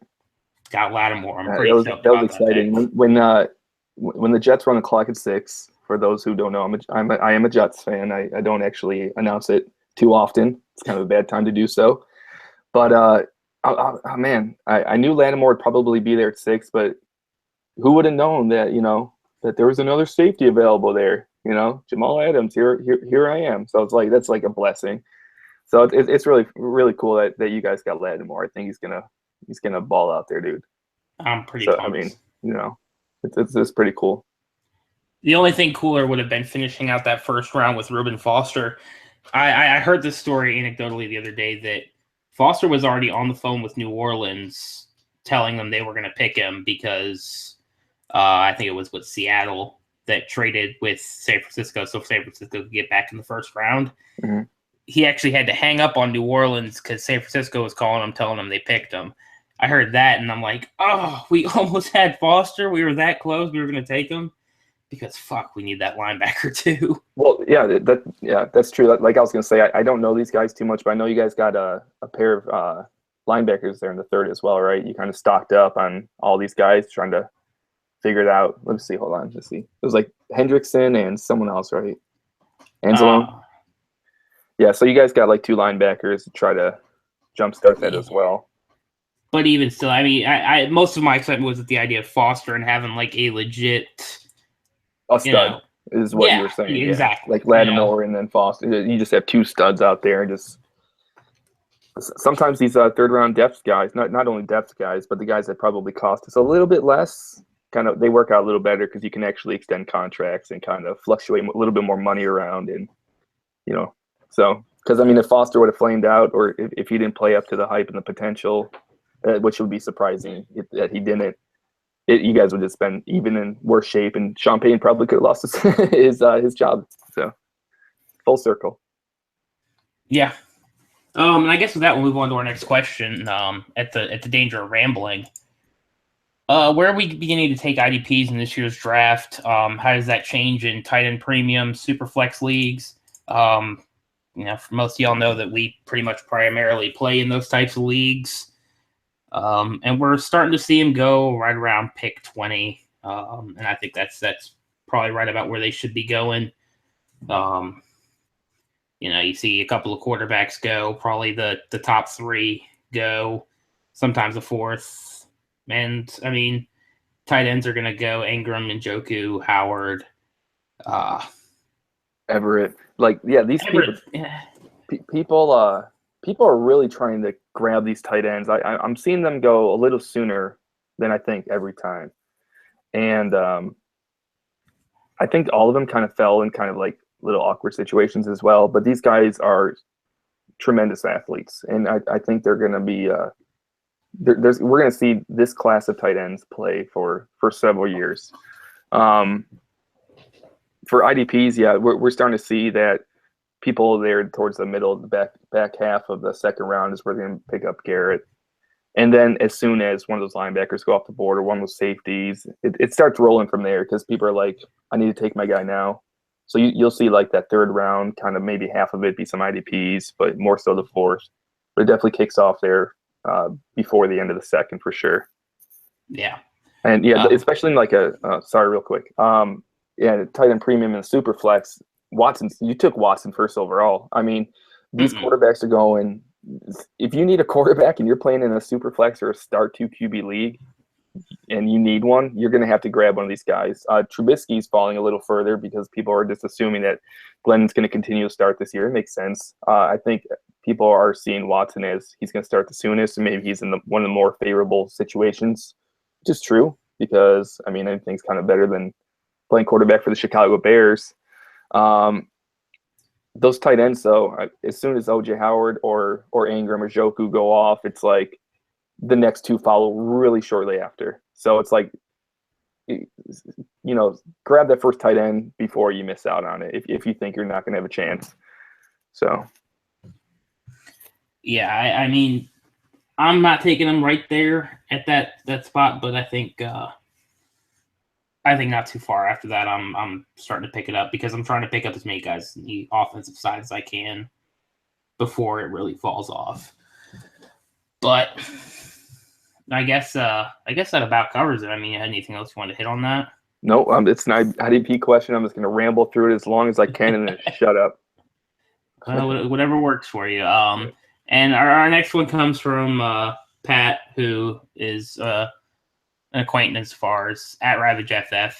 Got Lattimore. I'm pretty that was exciting. When the Jets run the clock at 6, for those who don't know, I am a Jets fan. I don't actually announce it too often. It's kind of a bad time to do so. But man, I knew Lattimore would probably be there at 6, but who would have known that that there was another safety available there? Jamal Adams. Here I am. So it's like that's like a blessing. So it's really really cool that you guys got Lattimore. I think he's gonna ball out there, dude. I'm pretty pumped. I mean, it's pretty cool. The only thing cooler would have been finishing out that first round with Reuben Foster. I heard this story anecdotally the other day that Foster was already on the phone with New Orleans telling them they were going to pick him because I think it was with Seattle that traded with San Francisco, so San Francisco could get back in the first round. Mm-hmm. He actually had to hang up on New Orleans because San Francisco was calling him, telling him they picked him. I heard that, and I'm like, oh, we almost had Foster. We were that close. We were going to take him. Because fuck, we need that linebacker too. Well, yeah, that's true. Like I was gonna say, I don't know these guys too much, but I know you guys got a pair of linebackers there in the third as well, right? You kind of stocked up on all these guys trying to figure it out. Let me see. Hold on. Let's see. It was like Hendrickson and someone else, right? Anzalone. Yeah. So you guys got like 2 linebackers to try to jumpstart that as well. But even still, I mean, I most of my excitement was at the idea of Foster and having like a legit. A stud is what you were saying. Exactly. Yeah. Like Lattimore and then Foster. You just have 2 studs out there. Just sometimes these third round depth guys, not only depth guys, but the guys that probably cost us a little bit less, they work out a little better because you can actually extend contracts and kind of fluctuate a little bit more money around. And, so because I mean, if Foster would have flamed out or if he didn't play up to the hype and the potential, which would be surprising that he didn't, you guys would have been even in worse shape, and Sean Payton probably could have lost his job. So, full circle. Yeah. And I guess with that, we'll move on to our next question. At the danger of rambling, where are we beginning to take IDPs in this year's draft? How does that change in tight end premium, super flex leagues? For most of y'all know that we pretty much primarily play in those types of leagues. And we're starting to see him go right around pick 20. And I think that's probably right about where they should be going. You see a couple of quarterbacks go, probably the top 3 go, sometimes the 4th. And I mean, tight ends are going to go Ingram, Njoku, Howard, Everett. Like, yeah, these Everett, people are really trying to grab these tight ends. I'm seeing them go a little sooner than I think every time. And I think all of them kind of fell in kind of like little awkward situations as well. But these guys are tremendous athletes, and I think they're going to be we're going to see this class of tight ends play for several years. For IDPs, yeah, we're starting to see that people there towards the middle of the back half of the second round is where they're going to pick up Garrett. And then as soon as one of those linebackers go off the board or one of those safeties, it starts rolling from there because people are like, I need to take my guy now. So you'll see like that third round, kind of maybe half of it be some IDPs, but more so the fourth. But it definitely kicks off there before the end of the second for sure. Yeah. And yeah, especially in like sorry, real quick. Yeah, tight end premium and super flex. You took Watson first overall. I mean, these quarterbacks are going. If you need a quarterback and you're playing in a super flex or a start 2 QB league and you need one, you're going to have to grab one of these guys. Trubisky's falling a little further because people are just assuming that Glennon's going to continue to start this year. It makes sense. I think people are seeing Watson as he's going to start the soonest, and maybe he's in one of the more favorable situations, which is true because, I mean, anything's kind of better than playing quarterback for the Chicago Bears. Those tight ends, though, as soon as OJ Howard or Ingram or Joku go off, it's like the next two follow really shortly after. So it's like, grab that first tight end before you miss out on it if you think you're not going to have a chance. So, yeah, I mean, I'm not taking them right there at that spot, but I think not too far after that, I'm starting to pick it up because I'm trying to pick up as many guys on the offensive side as I can before it really falls off. But I guess that about covers it. I mean, anything else you want to hit on that? No, it's an IDP question. I'm just going to ramble through it as long as I can and then shut up. Whatever works for you. And our next one comes from Pat, who is an acquaintance as far as at RavageFF.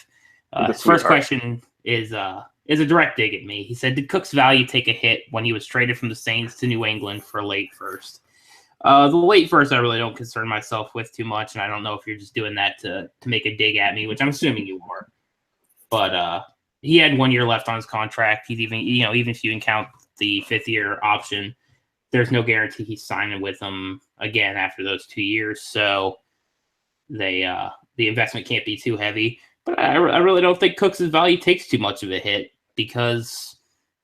His first question is a direct dig at me. He said, did Cook's value take a hit when he was traded from the Saints to New England for late first? The late first I really don't concern myself with too much, and I don't know if you're just doing that to make a dig at me, which I'm assuming you are. But he had 1 year left on his contract. He's even if you can count the 5th year option, there's no guarantee he's signing with them again after those 2 years. So the investment can't be too heavy. But I really don't think Cooks' value takes too much of a hit because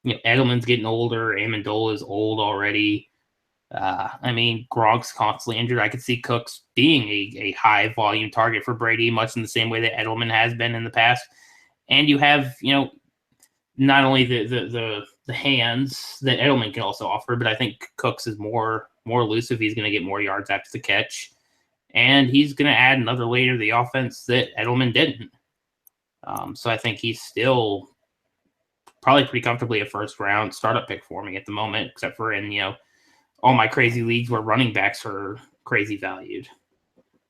Edelman's getting older. Amendola is old already. I mean, Gronk's constantly injured. I could see Cooks being a high volume target for Brady, much in the same way that Edelman has been in the past. And you have, not only the hands that Edelman can also offer, but I think Cooks is more elusive. He's going to get more yards after the catch, and he's going to add another layer to the offense that Edelman didn't. So I think he's still probably pretty comfortably a first round startup pick for me at the moment, except for in all my crazy leagues where running backs are crazy valued.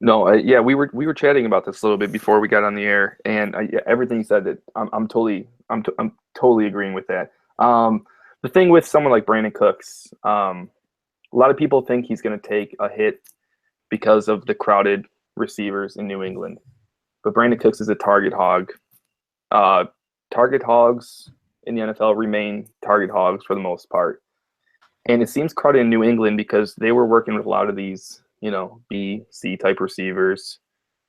No, yeah, we were chatting about this a little bit before we got on the air, and everything you said that I'm totally agreeing with that. The thing with someone like Brandon Cooks, a lot of people think he's going to take a hit because of the crowded receivers in New England, but Brandon Cooks is a target hog. Target hogs in the NFL remain target hogs for the most part, and it seems crowded in New England because they were working with a lot of these B, C type receivers.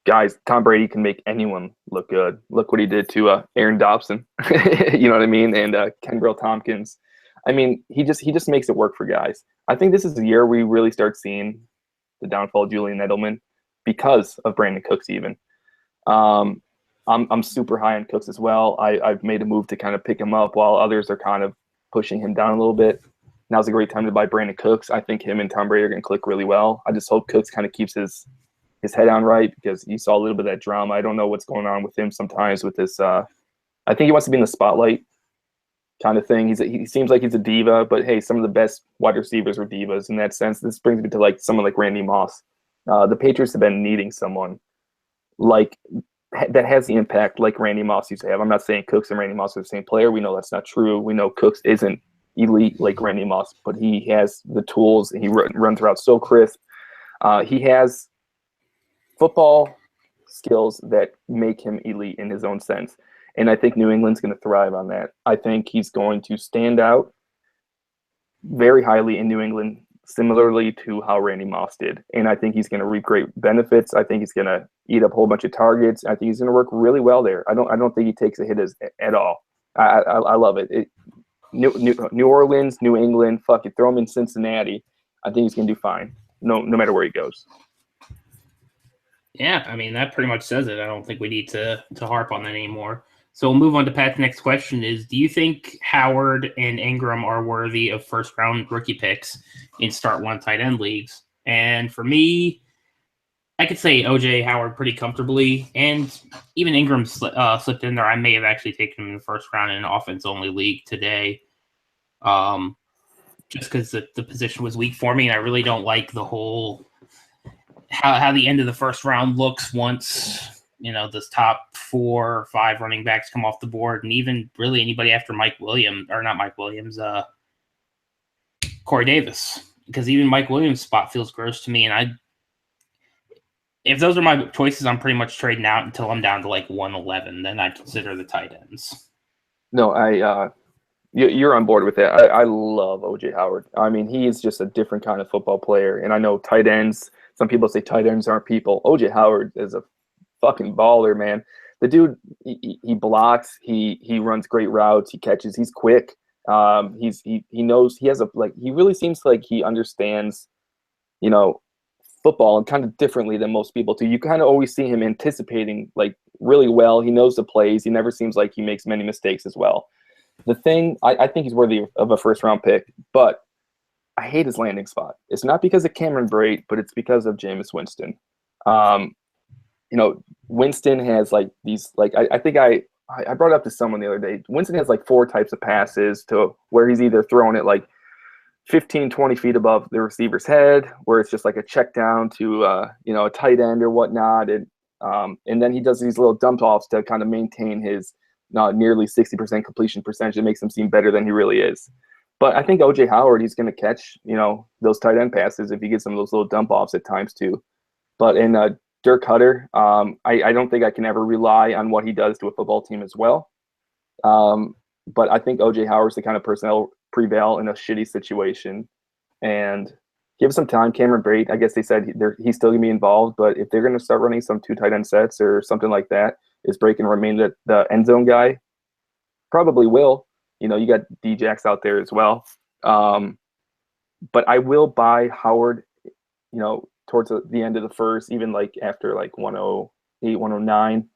Guys, Tom Brady can make anyone look good. Look what he did to Aaron Dobson. You know what I mean? And Kenbrell Tompkins. I mean, he just makes it work for guys. I think this is the year we really start seeing the downfall of Julian Edelman because of Brandon Cooks even. I'm super high on Cooks as well. I've made a move to kind of pick him up while others are kind of pushing him down a little bit. Now's a great time to buy Brandon Cooks. I think him and Tom Brady are going to click really well. I just hope Cooks kind of keeps his head on right because you saw a little bit of that drama. I don't know what's going on with him sometimes with this. I think he wants to be in the spotlight kind of thing. He seems like he's a diva, but hey, some of the best wide receivers were divas in that sense. This brings me to like someone like Randy Moss. The Patriots have been needing someone like that has the impact like Randy Moss used to have. I'm not saying Cooks and Randy Moss are the same player. We know that's not true. We know Cooks isn't elite like Randy Moss, but he has the tools and he runs routes so crisp. He has football skills that make him elite in his own sense. And I think New England's going to thrive on that. I think he's going to stand out very highly in New England, similarly to how Randy Moss did. And I think he's going to reap great benefits. I think he's going to eat up a whole bunch of targets. I think he's going to work really well there. I don't think he takes a hit at all. I love it. New Orleans, New England, fuck it, throw him in Cincinnati. I think he's going to do fine, no matter where he goes. Yeah, I mean, that pretty much says it. I don't think we need to harp on that anymore. So we'll move on to Pat's next question is, do you think Howard and Ingram are worthy of first-round rookie picks in start one tight end leagues? And for me, I could say O.J. Howard pretty comfortably, and even Ingram slipped in there. I may have actually taken him in the first round in an offense-only league today, just because the position was weak for me, and I really don't like the whole how the end of the first round looks once those top 4 or 5 running backs come off the board, and even really anybody after Corey Davis, because even Mike Williams' spot feels gross to me, and if those are my choices, I'm pretty much trading out until I'm down to like 111. Then I consider the tight ends. No, you're on board with that. I love O.J. Howard. I mean, he is just a different kind of football player. And I know tight ends, some people say tight ends aren't people. O.J. Howard is a fucking baller, man. The dude, he blocks, he runs great routes, he catches, he's quick. He knows, he really seems like he understands, football and kind of differently than most people do. You kind of always see him anticipating like really well. He knows the plays. He never seems like he makes many mistakes as well. The thing, I think he's worthy of a first-round pick, but I hate his landing spot. It's not because of Cameron Brate, but it's because of Jameis Winston. Winston has like these, like I think I brought it up to someone the other day. Winston has like 4 types of passes to where he's either throwing it like 15, 20 feet above the receiver's head, where it's just like a check down to a tight end or whatnot, and then he does these little dump offs to kind of maintain his nearly 60% completion percentage. It makes him seem better than he really is. But I think O.J. Howard, he's going to catch, those tight end passes if he gets some of those little dump offs at times too. But in Dirk Cutter, I don't think I can ever rely on what he does to a football team as well. But I think O.J. Howard's the kind of person that will prevail in a shitty situation. And give some time. Cameron Brate, I guess they said he's still going to be involved. But if they're going to start running some 2 tight end sets or something like that, is Brate going to remain the end zone guy? Probably will. You got D-Jax out there as well. But I will buy Howard, towards the end of the first, even like after like 108, 109.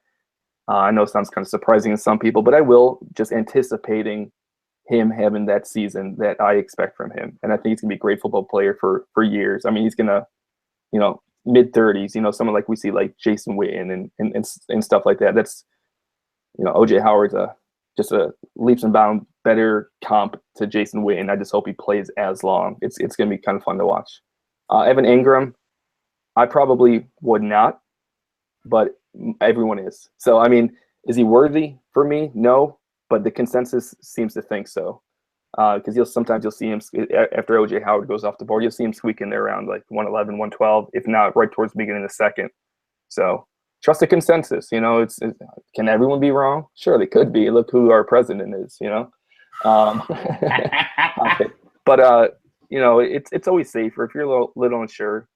I know it sounds kind of surprising to some people, but I will, just anticipating him having that season that I expect from him. And I think he's going to be a great football player for years. I mean, he's going to, mid-30s, someone like we see like Jason Witten and stuff like that. That's, O.J. Howard's just a leaps and bounds better comp to Jason Witten. I just hope he plays as long. It's going to be kind of fun to watch. Evan Ingram, I probably would not, but everyone is. So, I mean, is he worthy for me? No, but the consensus seems to think so. Because sometimes you'll see him, after O.J. Howard goes off the board, you'll see him squeak in there around like 111, 112, if not right towards the beginning of the second. So trust the consensus. Can everyone be wrong? Sure, they could be. Look who our president is, okay. But, it's always safer. If you're a little unsure,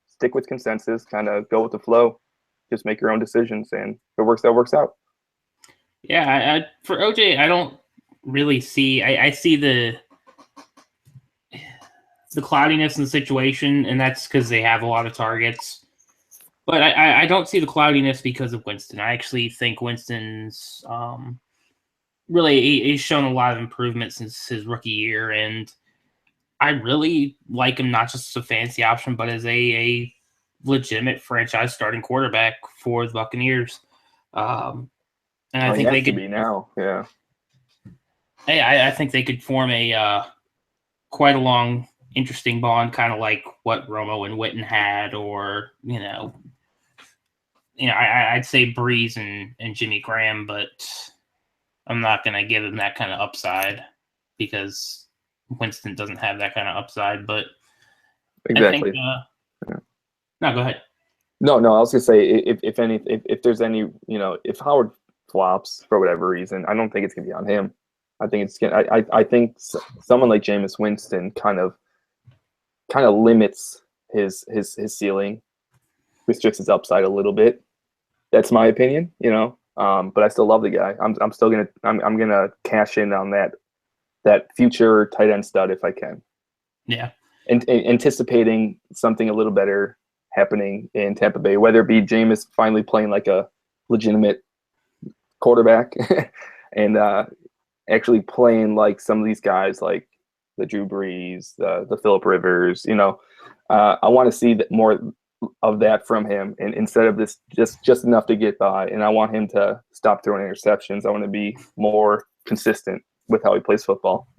stick with consensus, kind of go with the flow. Just make your own decisions, and if it works out, works out. Yeah, for OJ, I don't really see. I see the cloudiness in the situation, and that's because they have a lot of targets. But I don't see the cloudiness because of Winston. I actually think Winston's really he's shown a lot of improvement since his rookie year, and I really like him not just as a fancy option, but as a legitimate franchise starting quarterback for the Buccaneers. And I think they could be now. Yeah. Hey, I think they could form a quite a long, interesting bond, kind of like what Romo and Witten had, or I'd say Breeze and Jimmy Graham, but I'm not going to give him that kind of upside because Winston doesn't have that kind of upside. But exactly. I think, no, go ahead. No, I was going to say if there's any, if Howard flops for whatever reason, I don't think it's going to be on him. I think it's I think someone like Jameis Winston kind of limits his ceiling, restricts his upside a little bit. That's my opinion, but I still love the guy. I'm still gonna cash in on that future tight end stud if I can. Yeah. And anticipating something a little better happening in Tampa Bay, whether it be Jameis finally playing like a legitimate quarterback and actually playing like some of these guys like the Drew Brees, the Phillip Rivers, I want to see more of that from him, and instead of this just enough to get by. And I want him to stop throwing interceptions. I want to be more consistent with how he plays football.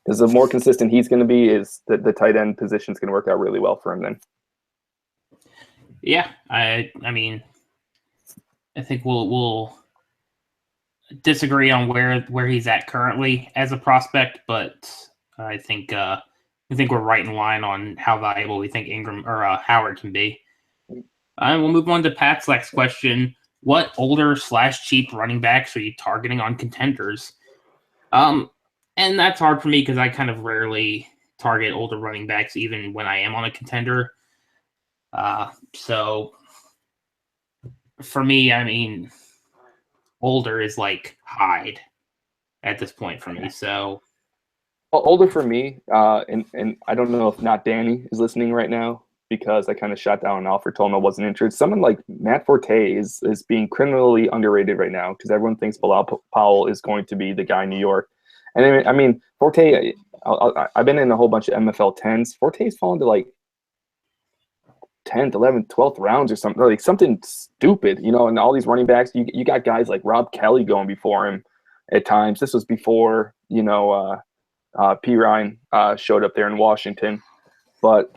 Because the more consistent he's going to be, is the tight end position is going to work out really well for him then. Yeah, I mean, I think we'll disagree on where he's at currently as a prospect, but I think we're right in line on how valuable we think Ingram or Howard can be. We'll move on to Pat's next question. What older / cheap running backs are you targeting on contenders? And that's hard for me because I kind of rarely target older running backs, even when I am on a contender. So for me, I mean, older is like Hyde at this point for me. So older for me, and I don't know if not Danny is listening right now because I kind of shot down an offer, told him I wasn't interested. Someone like Matt Forte is being criminally underrated right now because everyone thinks Bilal Powell is going to be the guy in New York. And I mean, Forte, I've been in a whole bunch of MFL 10s. Forte's fallen to like 10th, 11th, 12th rounds or something, like something stupid, and all these running backs, you got guys like Rob Kelly going before him at times. This was before, P. Ryan showed up there in Washington. But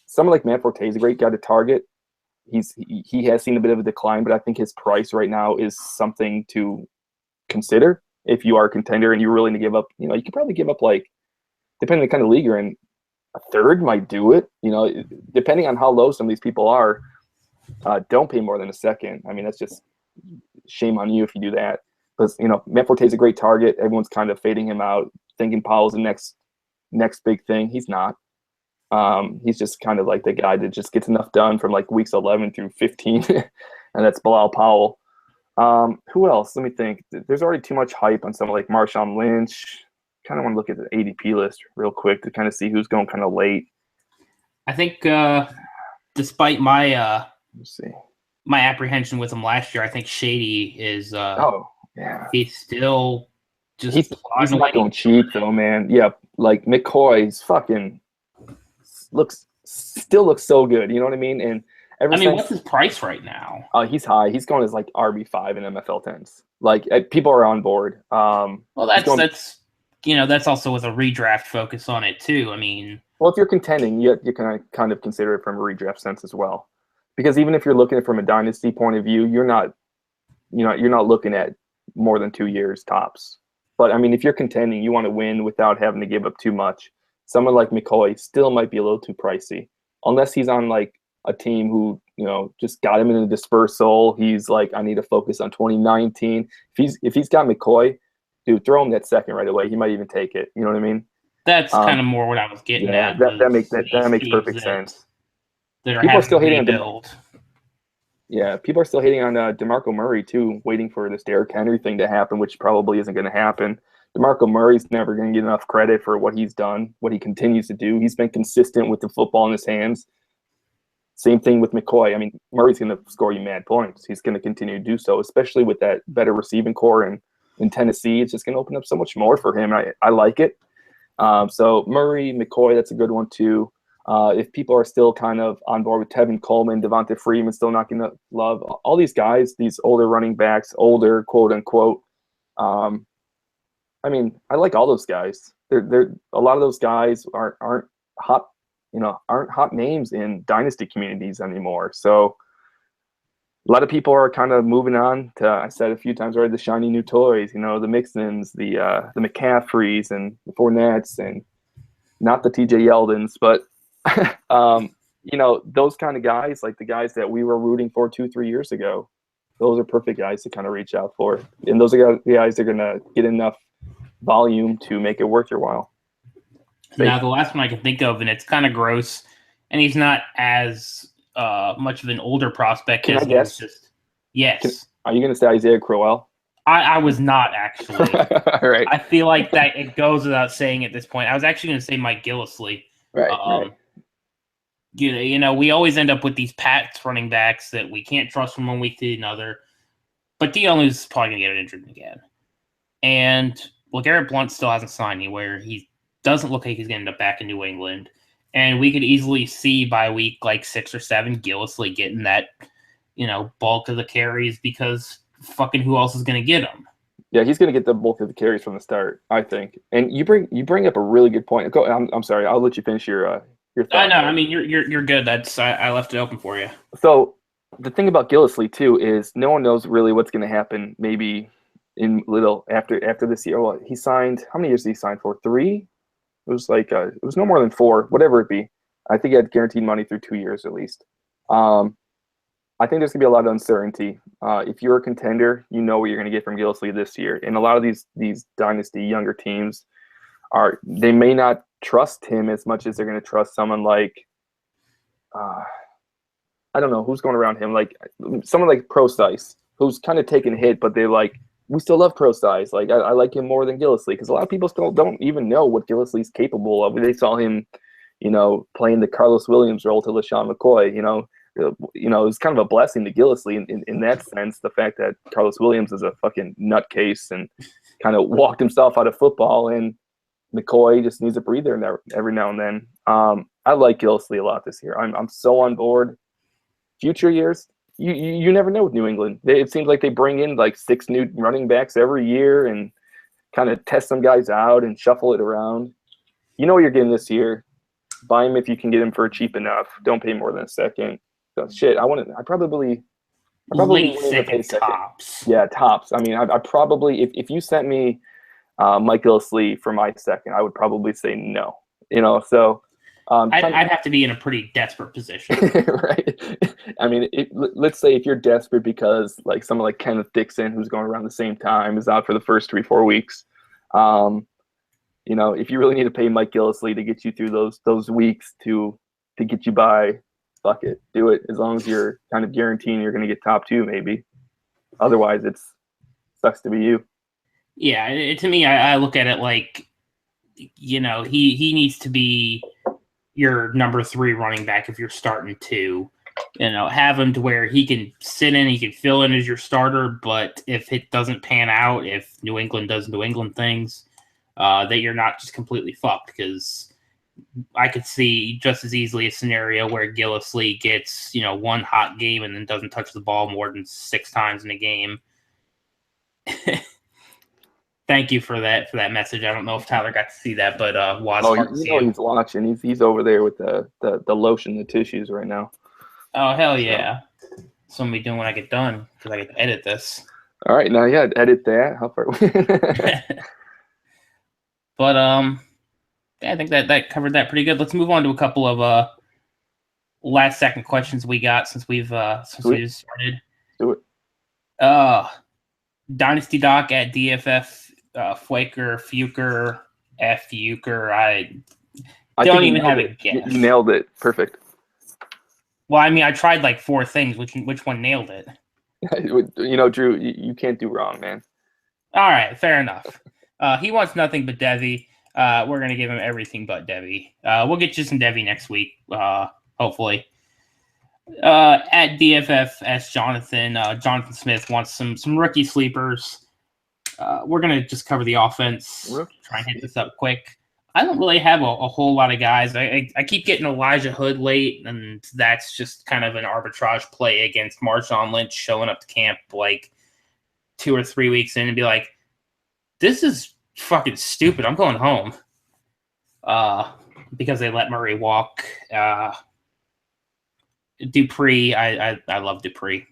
someone like Matt Forte is a great guy to target. He has seen a bit of a decline, but I think his price right now is something to consider if you are a contender and you're willing to give up. You could probably give up, like, depending on the kind of league you're in, a third might do it. Depending on how low some of these people are, don't pay more than a second. I mean, that's just shame on you if you do that. Because Matt Forte is a great target. Everyone's kind of fading him out, thinking Powell's the next big thing. He's not. He's just kind of like the guy that just gets enough done from like weeks 11 through 15, and that's Bilal Powell. Who else? Let me think. There's already too much hype on someone like Marshawn Lynch. Kind of want to look at the ADP list real quick to kind of see who's going kind of late. I think despite my let's see, my apprehension with him last year, I think Shady is he's still just he's not going cheap though, man. Yeah, like McCoy's fucking still looks so good. You know what I mean? And what's his price right now? He's high. He's going as like RB5 in MFL 10s. Like people are on board. Well, that's also with a redraft focus on it too. I mean, well, if you're contending, you can kind of consider it from a redraft sense as well, because even if you're looking at it from a dynasty point of view, you're not looking at more than 2 years tops. But I mean, if you're contending, you want to win without having to give up too much. Someone like McCoy still might be a little too pricey, unless he's on like a team who just got him in a dispersal. He's like, I need to focus on 2019. If he's got McCoy, dude, throw him that second right away. He might even take it. You know what I mean? That's kind of more what I was getting at. That makes perfect sense. People are still hating on people are still hating on DeMarco Murray too, waiting for this Derrick Henry thing to happen, which probably isn't going to happen. DeMarco Murray's never going to get enough credit for what he's done, what he continues to do. He's been consistent with the football in his hands. Same thing with McCoy. I mean, Murray's going to score you mad points. He's going to continue to do so, especially with that better receiving core in Tennessee. It's just going to open up so much more for him. I like it. So Murray, McCoy, that's a good one too. If people are still kind of on board with Tevin Coleman, Devonta Freeman still not going to love all these guys, these older running backs, older quote unquote. I mean, I like all those guys. They're a lot of those guys aren't hot, aren't hot names in dynasty communities anymore. So a lot of people are kind of moving on to, I said a few times already, the shiny new toys, the Mixons, the McCaffreys and the Fournettes, and not the TJ Yeldons, but those kind of guys, like the guys that we were rooting for 2-3 years ago, those are perfect guys to kind of reach out for. And those are the guys that are going to get enough volume to make it worth your while. Now, the last one I can think of, and it's kind of gross, and he's not as much of an older prospect. Can as I guess? Just yes. Are you going to say Isaiah Crowell? I was not actually. All right. I feel like that it goes without saying at this point. I was actually going to say Mike Gillislee. Right. You know, we always end up with these Pats running backs that we can't trust from one week to another. But Dion is probably going to get injured again. And LeGarrette Blount still hasn't signed anywhere. He doesn't look like he's going to end up back in New England. And we could easily see by week like 6 or 7 Gillislee getting that, bulk of the carries because fucking who else is going to get them? Yeah, he's going to get the bulk of the carries from the start, I think. And you bring up a really good point. Go. I'm sorry. I'll let you finish your thought. No, I mean you're good. I left it open for you. So the thing about Gillislee too is no one knows really what's going to happen. Maybe in little after this year. Well, he signed. How many years did he sign for? 3. It was like it was no more than 4, whatever it be. I think he had guaranteed money through 2 years at least. I think there's gonna be a lot of uncertainty. If you're a contender, you know what you're gonna get from Gillislee this year. And a lot of these dynasty younger teams they may not trust him as much as they're gonna trust someone like I don't know who's going around him, like someone like Pro Size, who's kind of taking a hit, but they're like, we still love Pro Size. Like I like him more than Gillislee because a lot of people still don't even know what Gillislee's capable of. They saw him, playing the Carlos Williams role to LaShawn McCoy. It's kind of a blessing to Gillislee in that sense. The fact that Carlos Williams is a fucking nutcase and kind of walked himself out of football, and McCoy just needs a breather every now and then. I like Gillislee a lot this year. I'm so on board. Future years, you never know with New England. It seems like they bring in like 6 new running backs every year and kind of test some guys out and shuffle it around. You know what you're getting this year. Buy him if you can get him for cheap enough. Don't pay more than a second. So, shit, I probably late second tops. Yeah, tops. I mean, I probably if you sent me Mike Gillislee for my second, I would probably say no. So I'd have to be in a pretty desperate position, right? I mean, let's say if you're desperate because like someone like Kenneth Dixon, who's going around the same time, is out for the first 3-4 weeks. If you really need to pay Mike Gillislee to get you through those weeks to get you by, fuck it, do it. As long as you're kind of guaranteeing you're going to get top 2, maybe. Otherwise, it sucks to be you. Yeah, to me, I look at it like, he needs to be your number 3 running back if you're starting 2. Have him to where he can sit in, he can fill in as your starter, but if it doesn't pan out, if New England does New England things, that you're not just completely fucked, because I could see just as easily a scenario where Gillislee gets, one hot game and then doesn't touch the ball more than 6 times in a game. Thank you for that message. I don't know if Tyler got to see that, but he's watching. He's over there with the lotion, the tissues right now. Oh hell yeah! So I'm be doing when I get done because I get to edit this. All right, now edit that. How far? But I think that covered that pretty good. Let's move on to a couple of last second questions we got since we've started. Do it. Dynasty Doc at DFF. Fuker. I don't even have a guess. You nailed it. Perfect. Well, I mean, I tried like 4 things. Which one nailed it? Drew, you can't do wrong, man. All right, fair enough. He wants nothing but Devi. We're going to give him everything but Devi. We'll get you some Devi next week, hopefully. At DFFS Jonathan Smith wants some rookie sleepers. We're going to just cover the offense, try and hit this up quick. I don't really have a whole lot of guys. I keep getting Elijah Hood late, and that's just kind of an arbitrage play against Marshawn Lynch showing up to camp like 2 or 3 weeks in and be like, this is fucking stupid. I'm going home. Because they let Murray walk. Dupree, I love Dupree.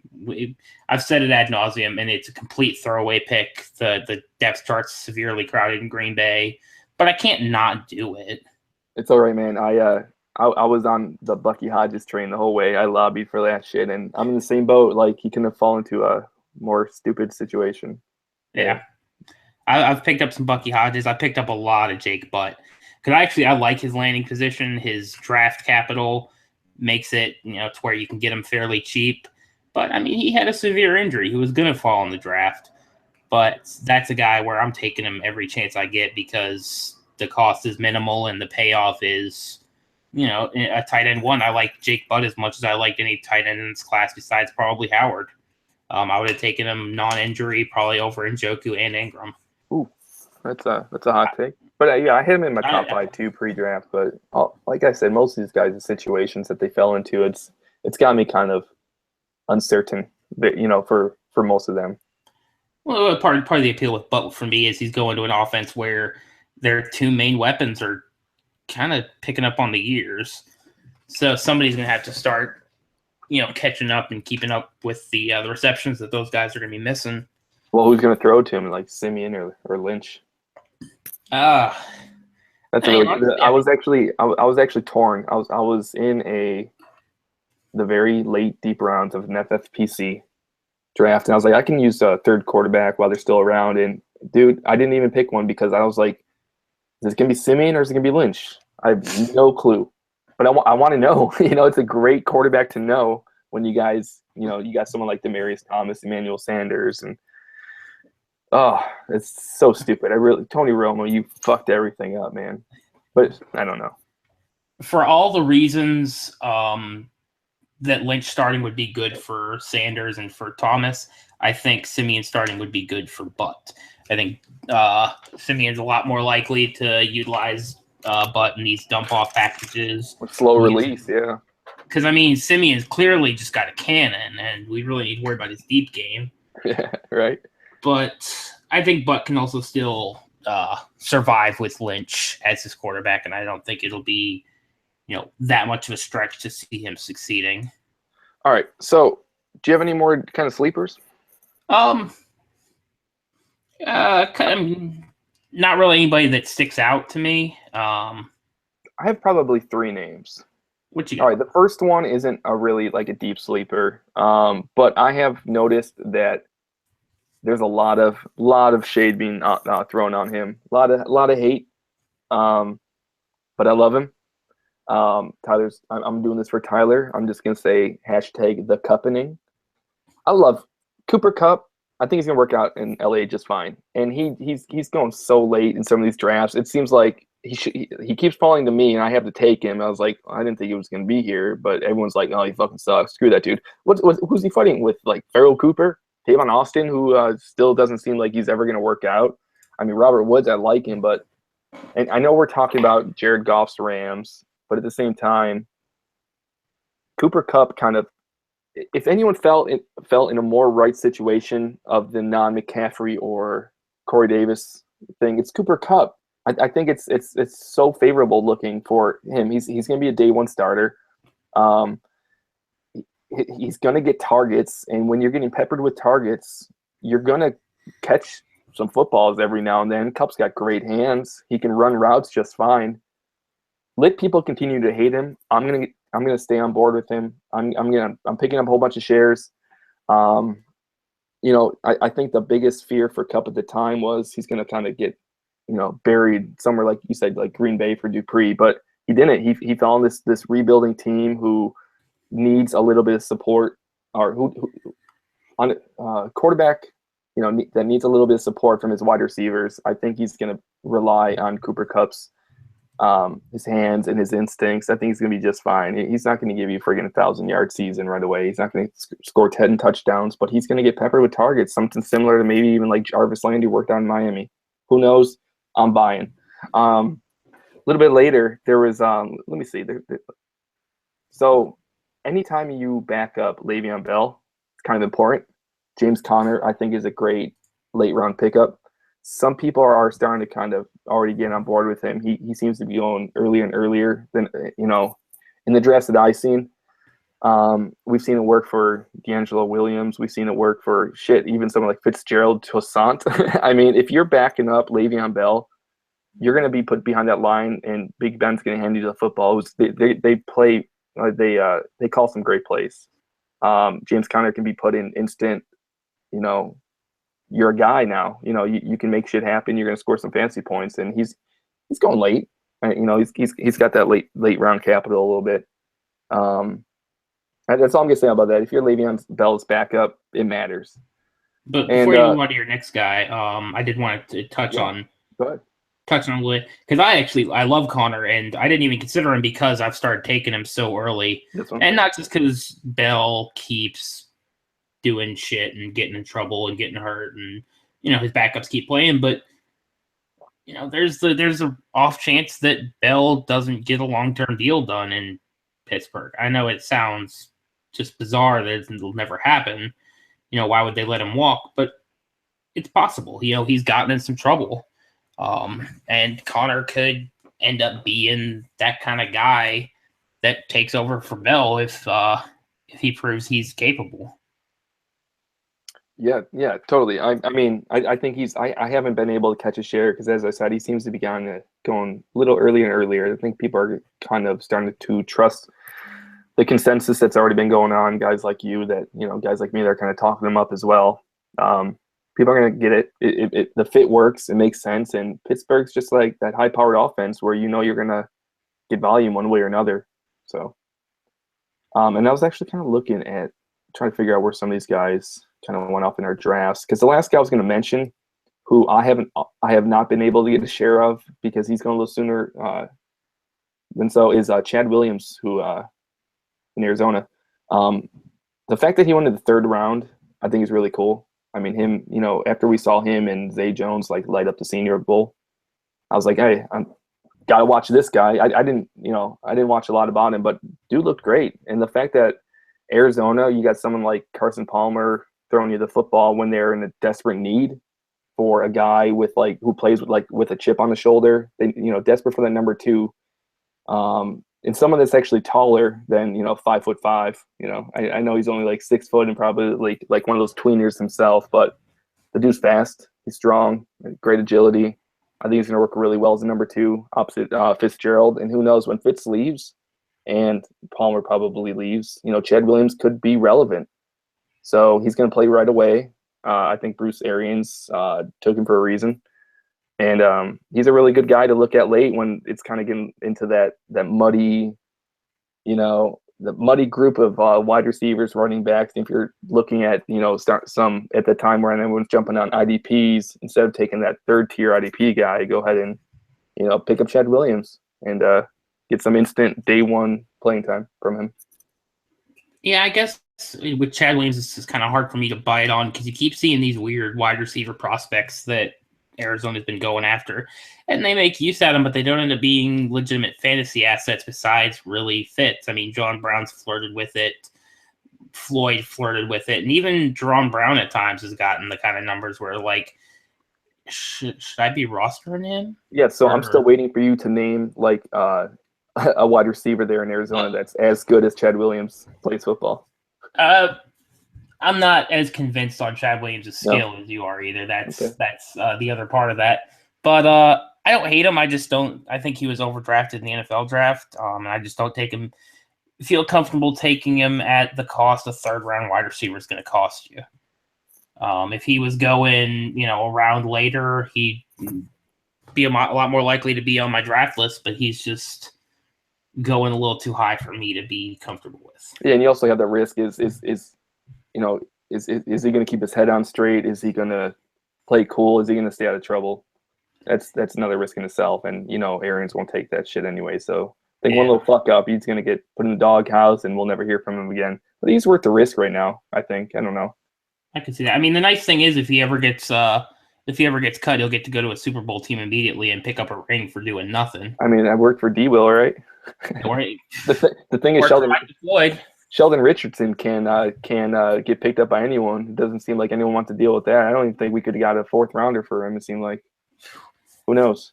I've said it ad nauseum, and it's a complete throwaway pick. The depth chart's severely crowded in Green Bay, but I can't not do it. It's all right, man. I was on the Bucky Hodges train the whole way. I lobbied for that shit, and I'm in the same boat. Like, he couldn't have fallen into a more stupid situation. Yeah. I've picked up some Bucky Hodges. I picked up a lot of Jake Butt because I like his landing position. His draft capital makes it to where you can get him fairly cheap. But I mean, he had a severe injury. He was going to fall in the draft, but that's a guy where I'm taking him every chance I get because the cost is minimal and the payoff is, a tight end one. I like Jake Butt as much as I liked any tight end in this class besides probably Howard. I would have taken him non-injury probably over Njoku and Ingram. Ooh, that's a hot take. But yeah, I had him in my top 5 too pre-draft. But like I said, most of these guys, the situations that they fell into, it's got me kind of uncertain. For most of them. Well, part of the appeal with Butt for me is he's going to an offense where their two main weapons are kind of picking up on the years. So somebody's going to have to start, catching up and keeping up with the receptions that those guys are going to be missing. Well, who's going to throw to him, like Simeon or Lynch? That's a really. I was actually torn. I was in the very late deep rounds of an FFPC draft, and I was like, I can use a third quarterback while they're still around. And dude, I didn't even pick one because I was like, is it gonna be Simeon or is it gonna be Lynch? I have no clue, but I want to know. It's a great quarterback to know when you guys, you got someone like Demaryius Thomas, Emmanuel Sanders, and it's so stupid. Tony Romo, you fucked everything up, man. But I don't know. For all the reasons that Lynch starting would be good for Sanders and for Thomas, I think Simeon starting would be good for Butt. I think Simeon's a lot more likely to utilize Butt in these dump-off packages. With slow release, yeah. Because, I mean, Simeon's clearly just got a cannon, and we really need to worry about his deep game. Yeah, right. But I think Butt can also still survive with Lynch as his quarterback, and I don't think it'll be that much of a stretch to see him succeeding. All right. So, do you have any more kind of sleepers? Not really anybody that sticks out to me. I have probably 3 names. What you got? All right. The first one isn't a deep sleeper, but I have noticed that there's a lot of shade being thrown on him. A lot of hate. But I love him. I'm doing this for Tyler. I'm just gonna say #TheCuppening. I love Cooper Kupp. I think he's gonna work out in LA just fine. And he's going so late in some of these drafts. It seems like he keeps falling to me, and I have to take him. I was like, I didn't think he was gonna be here, but everyone's like, no, he fucking sucks. Screw that dude. Who's he fighting with? Like Farrell Cooper, Tavon Austin, who still doesn't seem like he's ever gonna work out. I mean, Robert Woods, I like him, and I know we're talking about Jared Goff's Rams. But at the same time, Cooper Kupp kind of, if anyone felt in a more right situation of the non-McCaffrey or Corey Davis thing, it's Cooper Kupp. I think it's so favorable looking for him. He's going to be a day one starter. He's going to get targets, and when you're getting peppered with targets, you're going to catch some footballs every now and then. Kupp's got great hands. He can run routes just fine. Let people continue to hate him. I'm gonna stay on board with him. I'm picking up a whole bunch of shares. I think the biggest fear for Kupp at the time was he's gonna kind of get buried somewhere, like you said, like Green Bay for Dupree. But he didn't. He found this rebuilding team who needs a little bit of support, or who on quarterback, that needs a little bit of support from his wide receivers. I think he's gonna rely on Cooper Kupp's his hands and his instincts. I think he's going to be just fine. He's not going to give you friggin' 1,000-yard season right away. He's not going to score 10 touchdowns, but he's going to get peppered with targets, something similar to maybe even like Jarvis Landry worked out in Miami. Who knows? I'm buying. A little bit later, there was, let me see. So anytime you back up Le'Veon Bell, it's kind of important. James Conner, I think, is a great late-round pickup. Some people are starting to kind of already get on board with him. He seems to be going earlier and earlier than, in the drafts that I've seen. We've seen it work for D'Angelo Williams. We've seen it work for even someone like Fitzgerald Toussaint. I mean, if you're backing up Le'Veon Bell, you're going to be put behind that line, and Big Ben's going to hand you the football. They play. They call some great plays. James Conner can be put in instant, you're a guy now. You can make shit happen. You're going to score some fantasy points, and he's going late. He's got that late round capital a little bit. That's all I'm going to say about that. If you're Le'Veon Bell's backup, it matters. But before you move on to your next guy, I did want to touch on a little bit, because I love Connor, and I didn't even consider him because I've started taking him so early, and not just because Bell keeps doing shit and getting in trouble and getting hurt, and his backups keep playing, but there's a off chance that Bell doesn't get a long-term deal done in Pittsburgh. I know it sounds just bizarre that it'll never happen. Why would they let him walk? But it's possible. He's gotten in some trouble. And Connor could end up being that kind of guy that takes over for Bell if he proves he's capable. Yeah, totally. I mean, I think I haven't been able to catch a share because, as I said, he seems to be going a little earlier and earlier. I think people are kind of starting to trust the consensus that's already been going on. Guys like you guys like me, they're kind of talking them up as well. People are going to get it. The fit works. It makes sense. And Pittsburgh's just like that high-powered offense where you're going to get volume one way or another. So, and I was actually kind of looking at trying to figure out where some of these guys kind of went off in our drafts, because the last guy I was going to mention, who I have not been able to get a share of because he's going a little sooner than so, is Chad Williams, who in Arizona. The fact that he went in the third round, I think is really cool. I mean, him, after we saw him and Zay Jones light up the Senior Bowl, I was like, hey, I'm gotta watch this guy. I didn't watch a lot about him, but dude looked great. And the fact that Arizona, you got someone like Carson Palmer throwing you the football when they're in a desperate need for a guy who plays with a chip on the shoulder. They desperate for that number 2. And someone that's actually taller than 5'5". I know he's only like 6 foot and probably like one of those tweeners himself, but the dude's fast. He's strong, great agility. I think he's going to work really well as a number 2 opposite Fitzgerald. And who knows, when Fitz leaves and Palmer probably leaves, Chad Williams could be relevant. So he's going to play right away. I think Bruce Arians took him for a reason. And he's a really good guy to look at late when it's kind of getting into that muddy, the muddy group of wide receivers, running backs. If you're looking at, start some at the time where everyone's jumping on IDPs, instead of taking that third tier IDP guy, go ahead and, pick up Chad Williams and get some instant day one playing time from him. Yeah, I guess with Chad Williams, it's just kind of hard for me to buy it on because you keep seeing these weird wide receiver prospects that Arizona's been going after, and they make use out of them, but they don't end up being legitimate fantasy assets besides really fits. I mean, John Brown's flirted with it. Floyd flirted with it. And even Jerome Brown at times has gotten the kind of numbers where, like, should I be rostering him? Yeah, so I'm still waiting for you to name, like, a wide receiver there in Arizona that's as good as Chad Williams plays football. I'm not as convinced on Chad Williams' skill as you are either. That's the other part of that. But I don't hate him. I just don't. I think he was overdrafted in the NFL draft. And I just don't feel comfortable taking him at the cost a third round wide receiver is going to cost you. If he was going, a round later, he'd be a lot more likely to be on my draft list. But he's just going a little too high for me to be comfortable with. Yeah, and you also have the risk is he going to keep his head on straight? Is he going to play cool? Is he going to stay out of trouble? That's another risk in itself. And, Arians won't take that shit anyway. So I think one little fuck up, he's going to get put in the doghouse and we'll never hear from him again. But he's worth the risk right now, I think. I don't know. I can see that. I mean, the nice thing is if he ever gets cut, he'll get to go to a Super Bowl team immediately and pick up a ring for doing nothing. I mean, I worked for D-Will, right? The thing is, Sheldon Richardson can get picked up by anyone. It doesn't seem like anyone wants to deal with that. I don't even think we could have got a 4th rounder for him. It seemed like, who knows?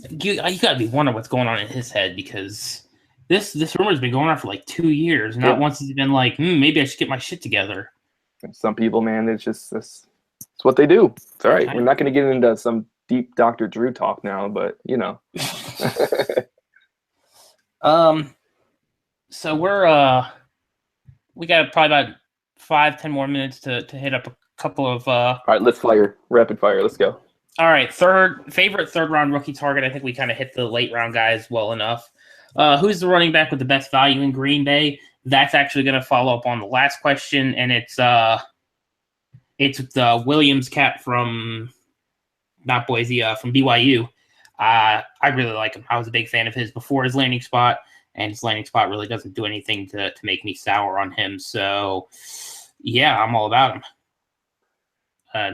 You got to be wondering what's going on in his head, because this rumor has been going on for like 2 years. Not once has he been like, maybe I should get my shit together. Some people, man, it's what they do. It's all right. We're not going to get into some deep Dr. Drew talk now, but So we got probably about 5-10 more minutes to hit up couple of All right, let's fire. Rapid fire. Let's go. All right, favorite third round rookie target. I think we kind of hit the late round guys well enough. Who's the running back with the best value in Green Bay? That's actually going to follow up on the last question, and it's the Williams cat from not Boise, from BYU. I really like him. I was a big fan of his before his landing spot, and his landing spot really doesn't do anything to make me sour on him. So, yeah, I'm all about him.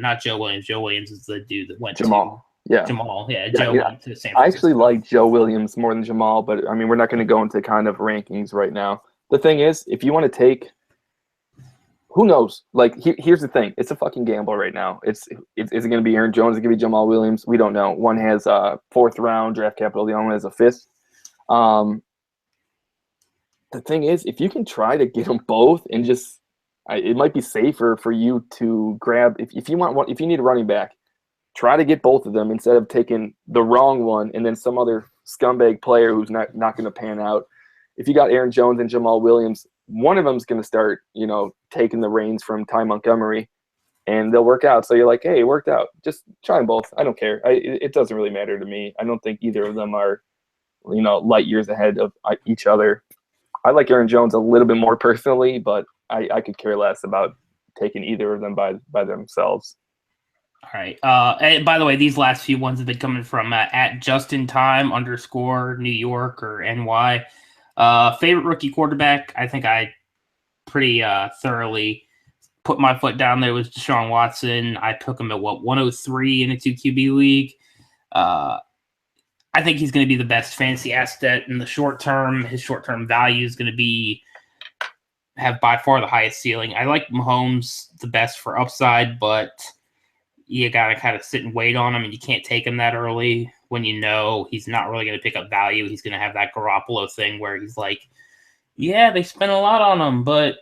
Not Joe Williams. Joe Williams is the dude that went Jamal. Jamal. Yeah, Joe went to San Francisco. I actually like Joe Williams more than Jamal, but I mean, we're not going to go into kind of rankings right now. The thing is, if you want to take, who knows? Like, here's the thing: it's a fucking gamble right now. Is it going to be Aaron Jones? Is it going to be Jamal Williams? We don't know. One has a 4th round draft capital. The other one has a 5th. The thing is, if you can try to get them both and just it might be safer for you to grab if you want one. If you need a running back, try to get both of them instead of taking the wrong one and then some other scumbag player who's not going to pan out. If you got Aaron Jones and Jamal Williams, one of them's going to start, taking the reins from Ty Montgomery, and they'll work out. So you're like, hey, it worked out. Just try them both. I don't care. It doesn't really matter to me. I don't think either of them are, light years ahead of each other. I like Aaron Jones a little bit more personally, but I could care less about taking either of them by themselves. All right. And by the way, these last few ones have been coming from at @JustinTime_New York or NY. Favorite rookie quarterback? I think I pretty thoroughly put my foot down there was Deshaun Watson. I took him at 103 in a 2 QB league. I think he's going to be the best fantasy asset in the short term. His short term value is going to have by far the highest ceiling. I like Mahomes the best for upside, but you got to kind of sit and wait on him, and you can't take him that early when he's not really going to pick up value. He's going to have that Garoppolo thing where he's like, yeah, they spent a lot on him, but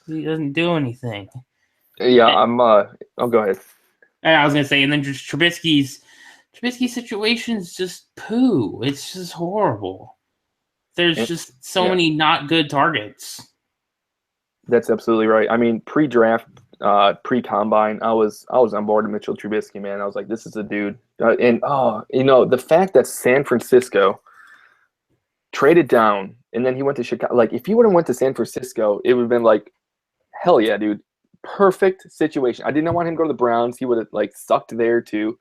he doesn't do anything. Yeah, I'll go ahead. And I was going to say, and then just Trubisky's situation is just poo. It's just horrible. There's just so many not good targets. That's absolutely right. I mean, pre-draft, pre-combine, I was on board with Mitchell Trubisky, man. I was like, this is a dude. The fact that San Francisco traded down and then he went to Chicago. Like, if he would have went to San Francisco, it would have been like, hell yeah, dude. Perfect situation. I did not want him to go to the Browns. He would have sucked there too.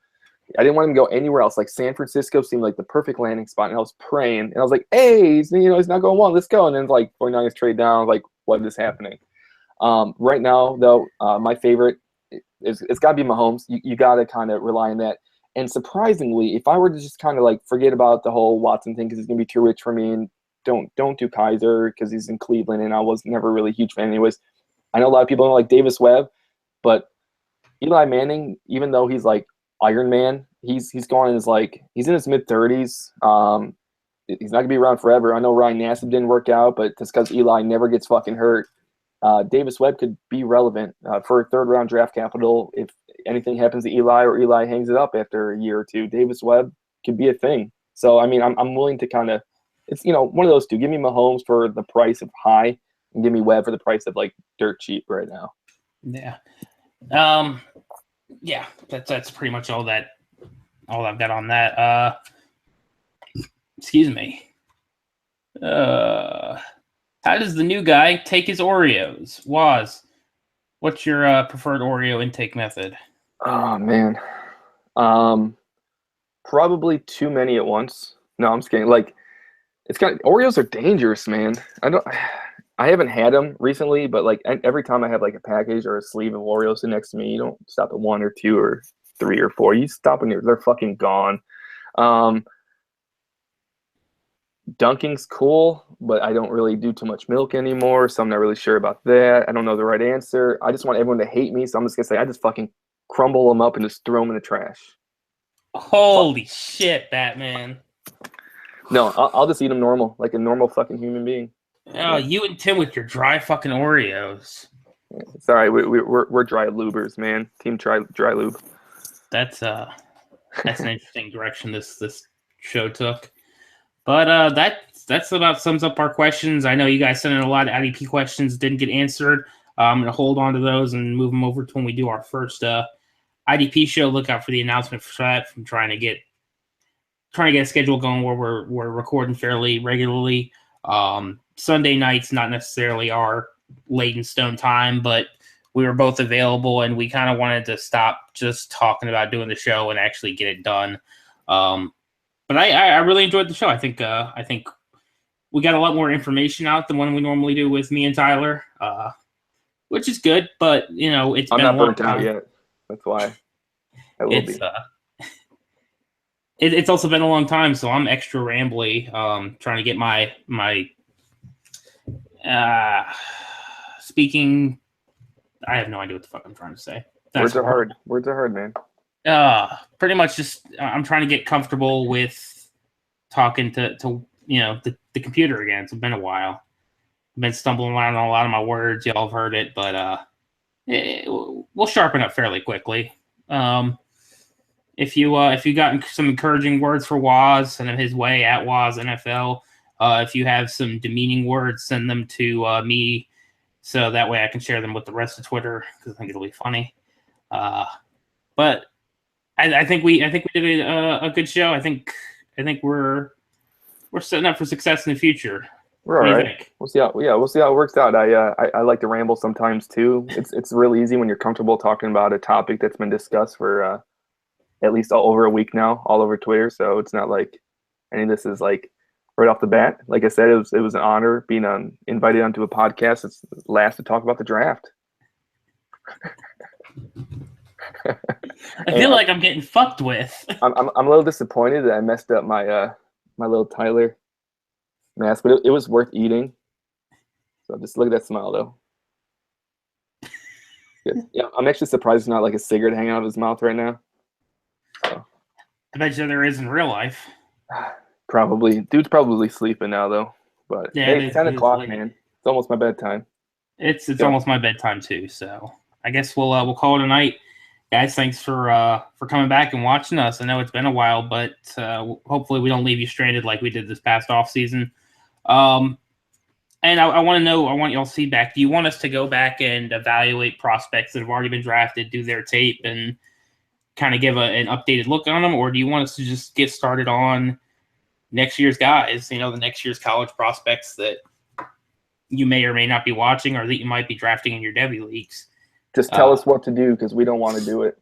I didn't want him to go anywhere else. Like, San Francisco seemed like the perfect landing spot, and I was praying, and I was like, hey, he's not going well. Let's go. And then 49ers trade down. Like, what is happening? Right now, though, my favorite it's got to be Mahomes. You got to kind of rely on that. And surprisingly, if I were to just kind of forget about the whole Watson thing because he's gonna be too rich for me, and don't do Kaiser because he's in Cleveland, and I was never really a huge fan anyways. I know a lot of people don't like Davis Webb, but Eli Manning, even though he's like Iron Man, he's going in he's in his mid-30s. He's not gonna be around forever. I know Ryan Nassib didn't work out, but just because Eli never gets fucking hurt, Davis Webb could be relevant for a 3rd round draft capital. If anything happens to Eli or Eli hangs it up after a year or two, Davis Webb could be a thing. So I mean, I'm willing to kind of, it's one of those two. Give me Mahomes for the price of high, and give me Webb for the price of dirt cheap right now. Yeah. Yeah, that's pretty much all I've got on that. Excuse me. How does the new guy take his Oreos? Waz, what's your preferred Oreo intake method? Oh man, probably too many at once. No, I'm just kidding. It's Oreos are dangerous, man. I haven't had them recently, but every time I have a package or a sleeve of Oreos sitting next to me, you don't stop at 1 or 2 or 3 or 4. You stop when they're fucking gone. Dunking's cool, but I don't really do too much milk anymore, so I'm not really sure about that. I don't know the right answer. I just want everyone to hate me, so I'm just gonna say I just fucking crumble them up and just throw them in the trash. Holy shit, Batman! No, I'll just eat them normal, like a normal fucking human being. Oh, you and Tim with your dry fucking Oreos. It's all right. We're dry lubers, man. Team dry lube. That's an interesting direction this show took. But that's about sums up our questions. I know you guys sent in a lot of IDP questions, didn't get answered. I'm going to hold on to those and move them over to when we do our first IDP show. Look out for the announcement for that. From trying to get a schedule going where we're recording fairly regularly. Sunday nights not necessarily our laid in stone time, but we were both available, and we kind of wanted to stop just talking about doing the show and actually get it done. But I really enjoyed the show. I think we got a lot more information out than when we normally do with me and Tyler, which is good. But it's I'm been not a long burnt time. out yet. That's why. I will be. It's also been a long time, so I'm extra rambly. Trying to get my speaking. I have no idea what the fuck I'm trying to say. Words are hard. Words are hard, man. Pretty much just I'm trying to get comfortable with talking to the computer again. It's been a while. I've been stumbling around on a lot of my words. Y'all have heard it, but we'll sharpen up fairly quickly. If you got some encouraging words for Waz, send them his way at Waz NFL. If you have some demeaning words, send them to me, so that way I can share them with the rest of Twitter because I think it'll be funny. But I think we did a good show. I think we're setting up for success in the future. We're all right. We'll see how it works out. I like to ramble sometimes too. It's really easy when you're comfortable talking about a topic that's been discussed for at least over a week now, all over Twitter. So it's not like any of this is like right off the bat. Like I said, it was an honor being invited onto a podcast. It's last to talk about the draft. I feel like I'm getting fucked with. I'm a little disappointed that I messed up my my little Tyler mask, but it was worth eating. So just look at that smile though. Yeah, I'm actually surprised there's not like a cigarette hanging out of his mouth right now. So. I bet you there is in real life. Probably. Dude's probably sleeping now though. But yeah, hey, it's 10 o'clock, man. It's almost my bedtime. It's almost my bedtime too. So I guess we'll call it a night. Guys, thanks for coming back and watching us. I know it's been a while, but hopefully we don't leave you stranded like we did this past off season. And I want y'all's feedback. Do you want us to go back and evaluate prospects that have already been drafted, do their tape, and kind of give an updated look on them, or do you want us to just get started on next year's guys? The next year's college prospects that you may or may not be watching, or that you might be drafting in your Devy leagues. Just tell us what to do because we don't want to do it.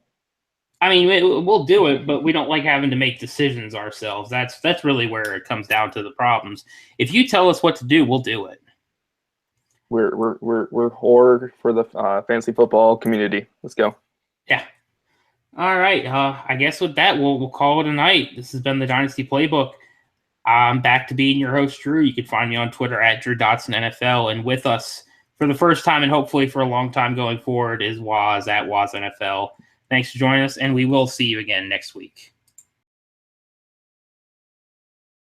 I mean, we'll do it, but we don't like having to make decisions ourselves. That's really where it comes down to the problems. If you tell us what to do, we'll do it. We're horror for the fantasy football community. Let's go. Yeah. All right. I guess with that, we'll call it a night. This has been the Dynasty Playbook. I'm back to being your host, Drew. You can find me on Twitter at DrewDotsonNFL, and with us for the first time and hopefully for a long time going forward is Waz at WazNFL. Thanks for joining us, and we will see you again next week.